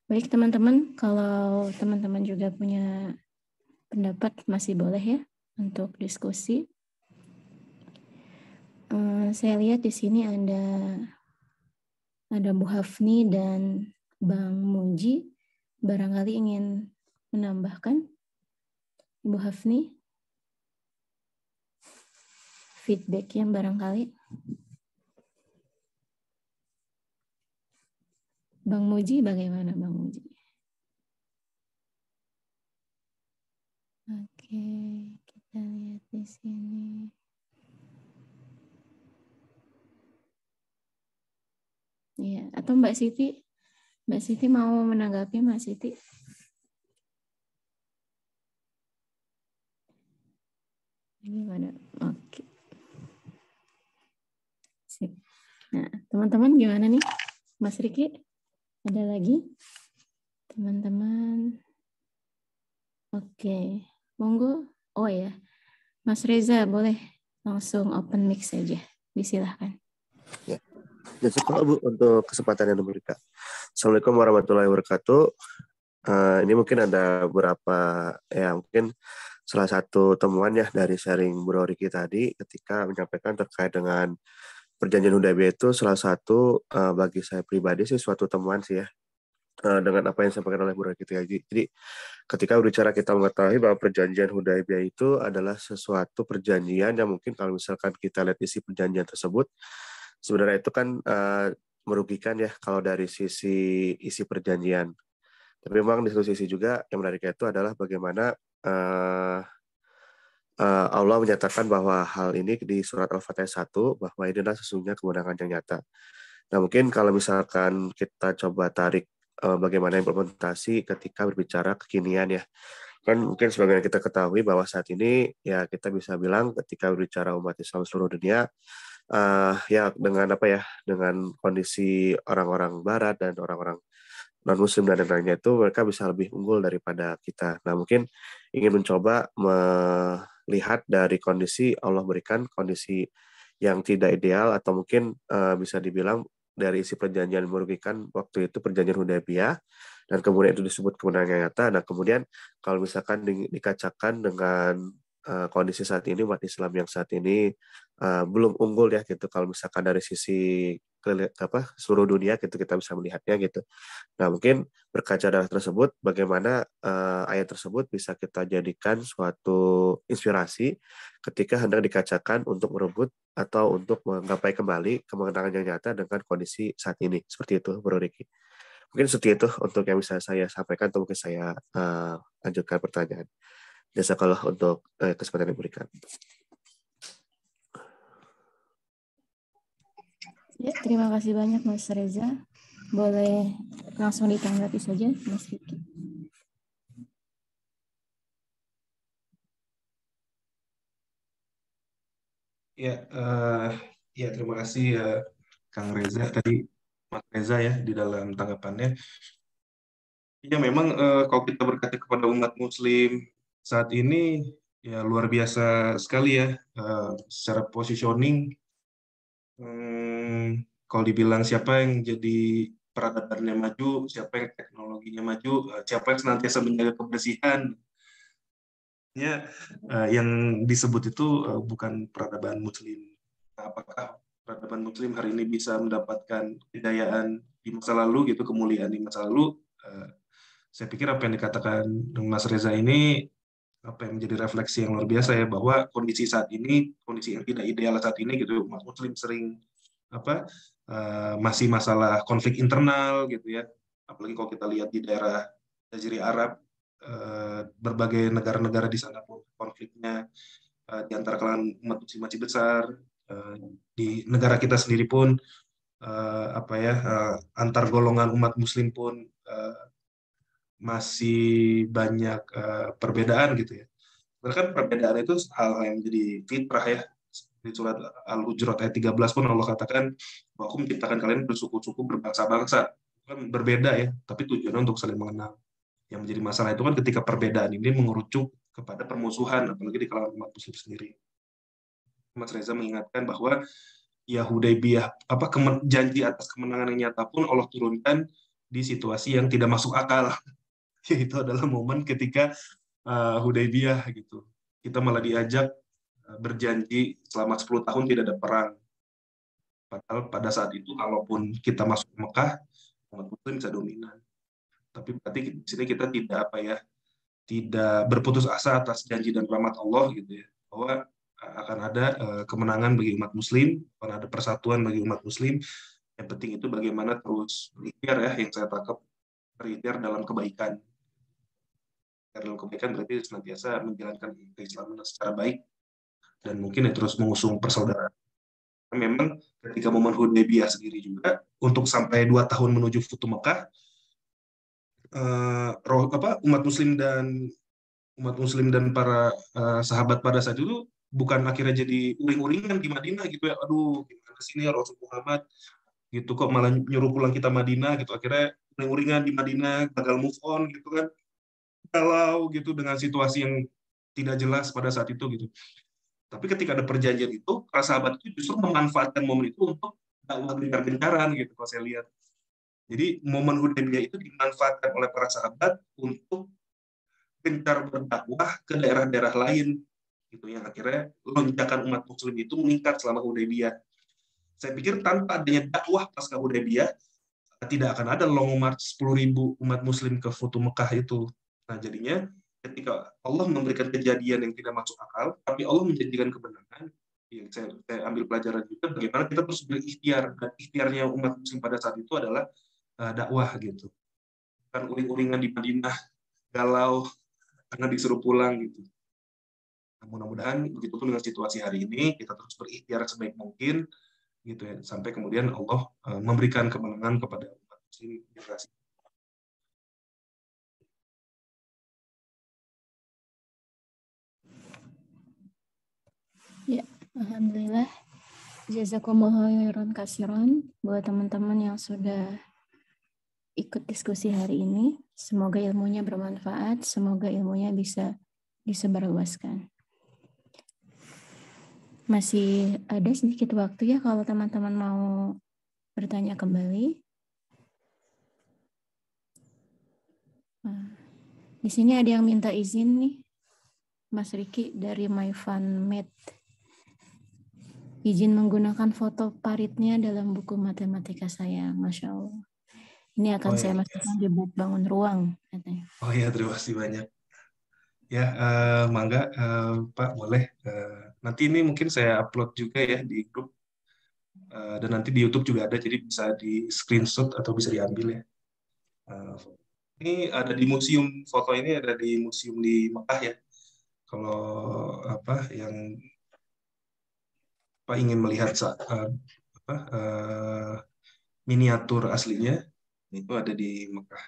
Baik teman-teman, kalau teman-teman juga punya pendapat masih boleh ya untuk diskusi. Saya lihat di sini ada Bu Hafni dan Bang Muji, barangkali ingin menambahkan. Bu Hafni, feedback-nya barangkali. Bang Muji, bagaimana Bang Muji? Oke, kita lihat di sini. Ya, atau Mbak Siti? Mbak Siti mau menanggapi Mbak Siti? Gimana? Oke. Sip. Nah, teman-teman gimana nih? Mas Riki, ada lagi? Teman-teman. Oke, monggo. Oh ya, Mas Reza boleh langsung open mic saja. Disilahkan. Ya. Jazakallah Bu untuk kesempatan yang diberikan. Assalamualaikum warahmatullahi wabarakatuh. Ini mungkin ada beberapa mungkin salah satu temuan ya dari sharing Bro Riki tadi ketika menyampaikan terkait dengan perjanjian Hudaybiyah itu salah satu bagi saya pribadi sih suatu temuan sih ya dengan apa yang disampaikan oleh Bro Riki tadi. Jadi ketika berbicara kita mengetahui bahwa perjanjian Hudaybiyah itu adalah sesuatu perjanjian yang mungkin kalau misalkan kita lihat isi perjanjian tersebut sebenarnya itu kan merugikan ya kalau dari sisi isi perjanjian. Tapi memang di satu sisi juga yang menariknya itu adalah bagaimana Allah menyatakan bahwa hal ini di surat Al-Fatihah 1, bahwa ini adalah sesungguhnya kemenangan yang nyata. Nah, mungkin kalau misalkan kita coba tarik bagaimana implementasi ketika berbicara kekinian ya. Kan mungkin sebagaimana kita ketahui bahwa saat ini ya kita bisa bilang ketika berbicara umat Islam seluruh dunia, ya dengan dengan kondisi orang-orang Barat dan orang-orang non-Muslim dan lainnya itu mereka bisa lebih unggul daripada kita. Nah, mungkin ingin mencoba melihat dari kondisi Allah berikan kondisi yang tidak ideal atau mungkin bisa dibilang dari isi perjanjian merugikan waktu itu perjanjian Hudaybiyah, dan kemudian itu disebut kemenangan nyata. Nah, kemudian kalau misalkan dikacakan dengan kondisi saat ini umat Islam yang saat ini belum unggul ya gitu, kalau misalkan dari sisi seluruh dunia gitu kita bisa melihatnya gitu. Nah, mungkin berkaca dari tersebut, bagaimana ayat tersebut bisa kita jadikan suatu inspirasi ketika hendak dikacakan untuk merebut atau untuk menggapai kembali kemenangan yang nyata dengan kondisi saat ini. Seperti itu, Bro Riki. Mungkin seperti itu untuk yang bisa saya sampaikan, atau mungkin saya lanjutkan pertanyaan. Jazakallah untuk kesempatan yang diberikan. Ya, terima kasih banyak Mas Reza. Boleh langsung ditanggapi saja, Mas Riki. Ya, terima kasih ya Kang Reza tadi, Mas Reza ya di dalam tanggapannya. Ya memang kalau kita berkata kepada umat Muslim saat ini ya luar biasa sekali ya secara positioning. Kalau dibilang siapa yang jadi peradabannya maju, siapa yang teknologinya maju, siapa yang senantiasa menjaga kebersihan, ya yang disebut itu bukan peradaban Muslim. Nah, apakah peradaban Muslim hari ini bisa mendapatkan kejayaan di masa lalu gitu, kemuliaan di masa lalu? Saya pikir apa yang dikatakan Mas Reza ini apa yang menjadi refleksi yang luar biasa ya, bahwa kondisi saat ini, kondisi yang tidak ideal saat ini gitu, umat Muslim sering masih masalah konflik internal gitu ya, apalagi kalau kita lihat di daerah Jazirah Arab, berbagai negara-negara di sana pun konfliknya di antara kalangan umat Muslim masih besar, di negara kita sendiri pun antar golongan umat Muslim pun masih banyak perbedaan gitu ya. Karena kan perbedaan itu hal yang menjadi fitrah ya. Di surat Al-Hujurat ayat 13 pun Allah katakan bahwa aku menciptakan kalian bersuku-suku, berbangsa-bangsa. Kan berbeda ya, tapi tujuannya untuk saling mengenal. Yang menjadi masalah itu kan ketika perbedaan ini mengerucut kepada permusuhan, apalagi di kalangan umat Muslim sendiri. Mas Reza mengingatkan bahwa ya Hudaybiyah, janji atas kemenangan yang nyata pun Allah turunkan di situasi yang tidak masuk akal. Yaitu adalah momen ketika Hudaybiyah gitu. Kita malah diajak berjanji selama 10 tahun tidak ada perang. Padahal pada saat itu kalaupun kita masuk ke Mekah, umat Muslim bisa dominan. Tapi berarti di sini kita tidak berputus asa atas janji dan rahmat Allah gitu ya. Bahwa akan ada kemenangan bagi umat Muslim, akan ada persatuan bagi umat Muslim. Yang penting itu bagaimana terus berikhtiar ya, yang saya tangkap, berikhtiar dalam kebaikan. Dalam kebaikan berarti senantiasa menjalankan keislaman secara baik dan mungkin terus mengusung persaudaraan. Memang ketika momen Hudaybiyah sendiri juga untuk sampai 2 tahun menuju Futuh Mekah, umat Muslim dan para sahabat pada saat itu bukan akhirnya jadi uring-uringan di Madinah gitu ya. Aduh, gimana sih ini Rasul Muhammad gitu kok malah nyuruh pulang kita Madinah gitu. Akhirnya uring-uringan di Madinah, gagal move on gitu kan. Galau gitu dengan situasi yang tidak jelas pada saat itu gitu. Tapi ketika ada perjanjian itu, para sahabat itu justru memanfaatkan momen itu untuk dakwah gencar-gencaran gitu kalau saya lihat. Jadi momen Hudaybiyah itu dimanfaatkan oleh para sahabat untuk gencar berdakwah ke daerah-daerah lain gitu, yang akhirnya lonjakan umat Muslim itu meningkat selama Hudaybiyah. Saya pikir tanpa adanya dakwah pasca Hudaybiyah tidak akan ada long march 10.000 umat Muslim ke Futuh Mekah itu. Nah, jadinya ketika Allah memberikan kejadian yang tidak masuk akal, tapi Allah menjanjikan kebenaran, ya saya ambil pelajaran juga bagaimana kita terus berikhtiar, dan ikhtiarnya umat muslim pada saat itu adalah dakwah gitu. Kan uring-uringan di Madinah galau karena disuruh pulang gitu. Nah, mudah-mudahan begitu pun dengan situasi hari ini kita terus berikhtiar sebaik mungkin gitu ya, sampai kemudian Allah memberikan kemenangan kepada umat muslim generasi. Ya, alhamdulillah. Jazakumullah khairan katsiran buat teman-teman yang sudah ikut diskusi hari ini. Semoga ilmunya bermanfaat, semoga ilmunya bisa disebarluaskan. Masih ada sedikit waktu ya kalau teman-teman mau bertanya kembali. Nah, di sini ada yang minta izin nih, Mas Riki dari MyFunMate. Izin menggunakan foto paritnya dalam buku matematika saya, Masya Allah. Ini akan saya masukkan di buku bangun ruang, katanya. Oh iya, terima kasih banyak. Ya, mangga Pak, boleh. Nanti ini mungkin saya upload juga ya di grup. Dan nanti di YouTube juga ada, jadi bisa di screenshot atau bisa diambil ya. Ini ada di museum, foto ini ada di museum di Mekah ya. Kalau yang ingin melihat miniatur aslinya, itu ada di Mekah.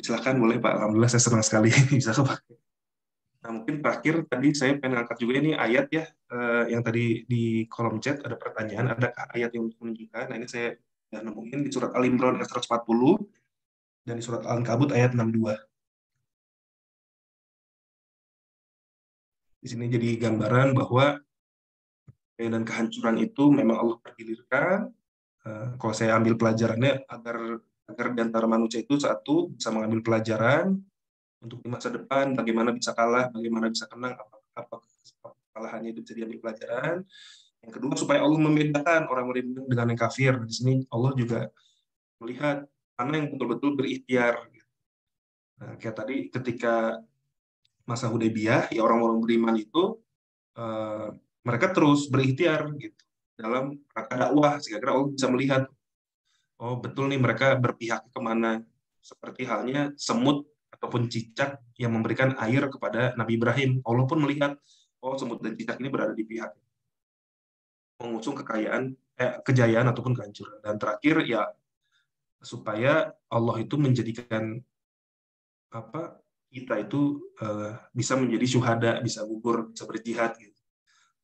Silakan boleh Pak, alhamdulillah saya senang sekali bisa kepakai. Nah mungkin terakhir tadi saya pengen angkat juga ini ayat ya, yang tadi di kolom chat ada pertanyaan, adakah ayat yang menunjukkan? Nah ini saya sudah nemuin di surat Al-Imran ayat 140 dan di surat Al-Ankabut ayat 62. Di sini jadi gambaran bahwa dan kehancuran itu memang Allah pergilirkan. Kalau saya ambil pelajarannya agar di antara manusia itu satu bisa mengambil pelajaran untuk di masa depan, bagaimana bisa kalah, bagaimana bisa menang, apa kesalahannya itu bisa diambil pelajaran. Yang kedua, supaya Allah membedakan orang beriman dengan yang kafir. Di sini Allah juga melihat mana yang betul-betul berikhtiar. Nah, kayak tadi ketika masa Hudaybiyah, ya orang-orang beriman itu mereka terus berikhtiar gitu dalam rangka dakwah, sehingga Allah bisa melihat, oh betul nih mereka berpihak kemana. Seperti halnya semut ataupun cicak yang memberikan air kepada Nabi Ibrahim. Allah pun melihat, oh semut dan cicak ini berada di pihak mengusung kejayaan ataupun kehancuran. Dan terakhir ya supaya Allah itu menjadikan kita itu bisa menjadi syuhada, bisa gugur, bisa berjihad gitu.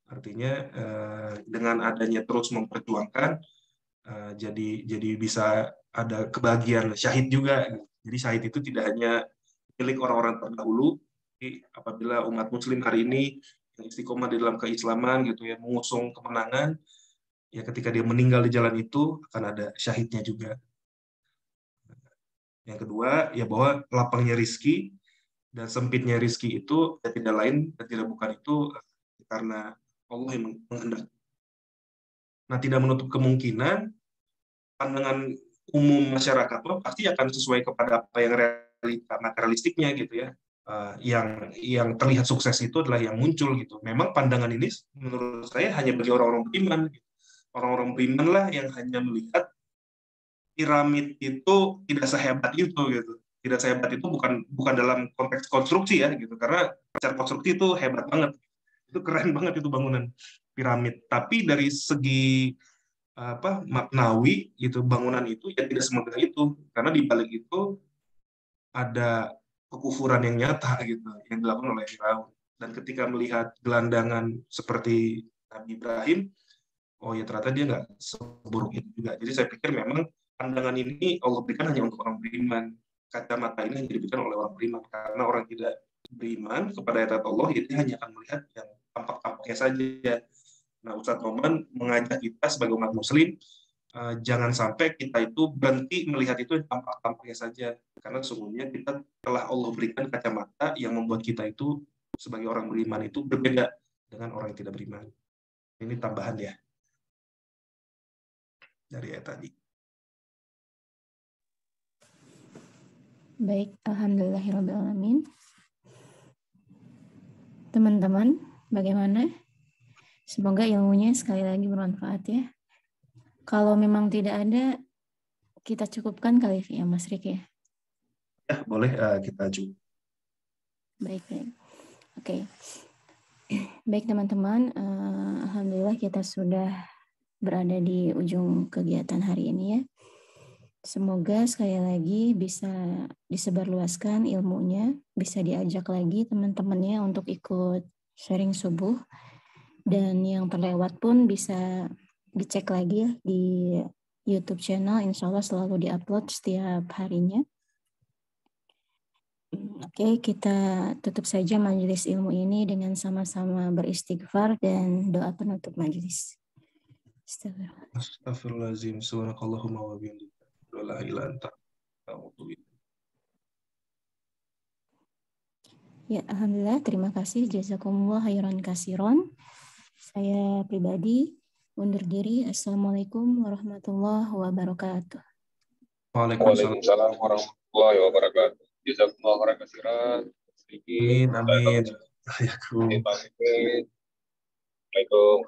Artinya dengan adanya terus memperjuangkan jadi bisa ada kebahagiaan syahid juga gitu. Jadi syahid itu tidak hanya milik orang-orang terdahulu, tapi apabila umat muslim hari ini yang istiqomah di dalam keislaman gitu ya, mengusung kemenangan, ya ketika dia meninggal di jalan itu akan ada syahidnya juga. Yang kedua, ya bahwa lapangnya rizki dan sempitnya rizki itu ya tidak lain dan tidak bukan itu karena Allah yang menghendaki. Nah, tidak menutup kemungkinan pandangan umum masyarakat pasti akan sesuai kepada apa yang materialistiknya gitu ya. Yang terlihat sukses itu adalah yang muncul gitu. Memang pandangan ini menurut saya hanya bagi orang-orang beriman. Orang-orang beriman lah yang hanya melihat piramid itu tidak sehebat itu gitu. Tidak sehebat itu bukan dalam konteks konstruksi ya gitu. Karena secara konstruksi itu hebat banget. Itu keren banget itu bangunan piramid. Tapi dari segi maknawi gitu bangunan itu ya tidak semegah itu, karena di balik itu ada kekufuran yang nyata gitu yang dilakukan oleh Firaun. Dan ketika melihat gelandangan seperti Nabi Ibrahim, oh ya ternyata dia nggak seburuk itu juga. Jadi saya pikir memang pandangan ini Allah berikan hanya untuk orang beriman. Kacamata ini hanya diberikan oleh orang beriman, karena orang tidak beriman kepada ayat Allah itu hanya akan melihat yang tampak-tampaknya saja. Nah, Ustadz Noman mengajak kita sebagai umat muslim jangan sampai kita itu berhenti melihat itu tampak-tampaknya saja, karena sesungguhnya kita telah Allah berikan kacamata yang membuat kita itu sebagai orang beriman itu berbeda dengan orang yang tidak beriman. Ini tambahan ya dari ayat tadi. Baik, alhamdulillahirabbil alamin. Teman-teman, bagaimana? Semoga ilmunya sekali lagi bermanfaat ya. Kalau memang tidak ada, kita cukupkan kali ya Mas Rik ya. Ya, boleh kita coba. Baik. Oke. Baik teman-teman, alhamdulillah kita sudah berada di ujung kegiatan hari ini ya. Semoga sekali lagi bisa disebarluaskan ilmunya, bisa diajak lagi teman-temannya untuk ikut sharing subuh, dan yang terlewat pun bisa dicek lagi ya di YouTube channel, insya Allah selalu diupload setiap harinya. Oke, kita tutup saja majelis ilmu ini dengan sama-sama beristighfar dan doa penutup majelis. Astagfirullahaladzim. Subhanakallahumma wa bihamdika. La ilaha illa anta. Ya, alhamdulillah, terima kasih. Jazakumullah khairan kasiron. Saya pribadi undur diri. Assalamualaikum warahmatullahi wabarakatuh. Waalaikumsalam warahmatullahi wabarakatuh. Jazakumullah khairan katsiran. Amin. Assalamualaikum.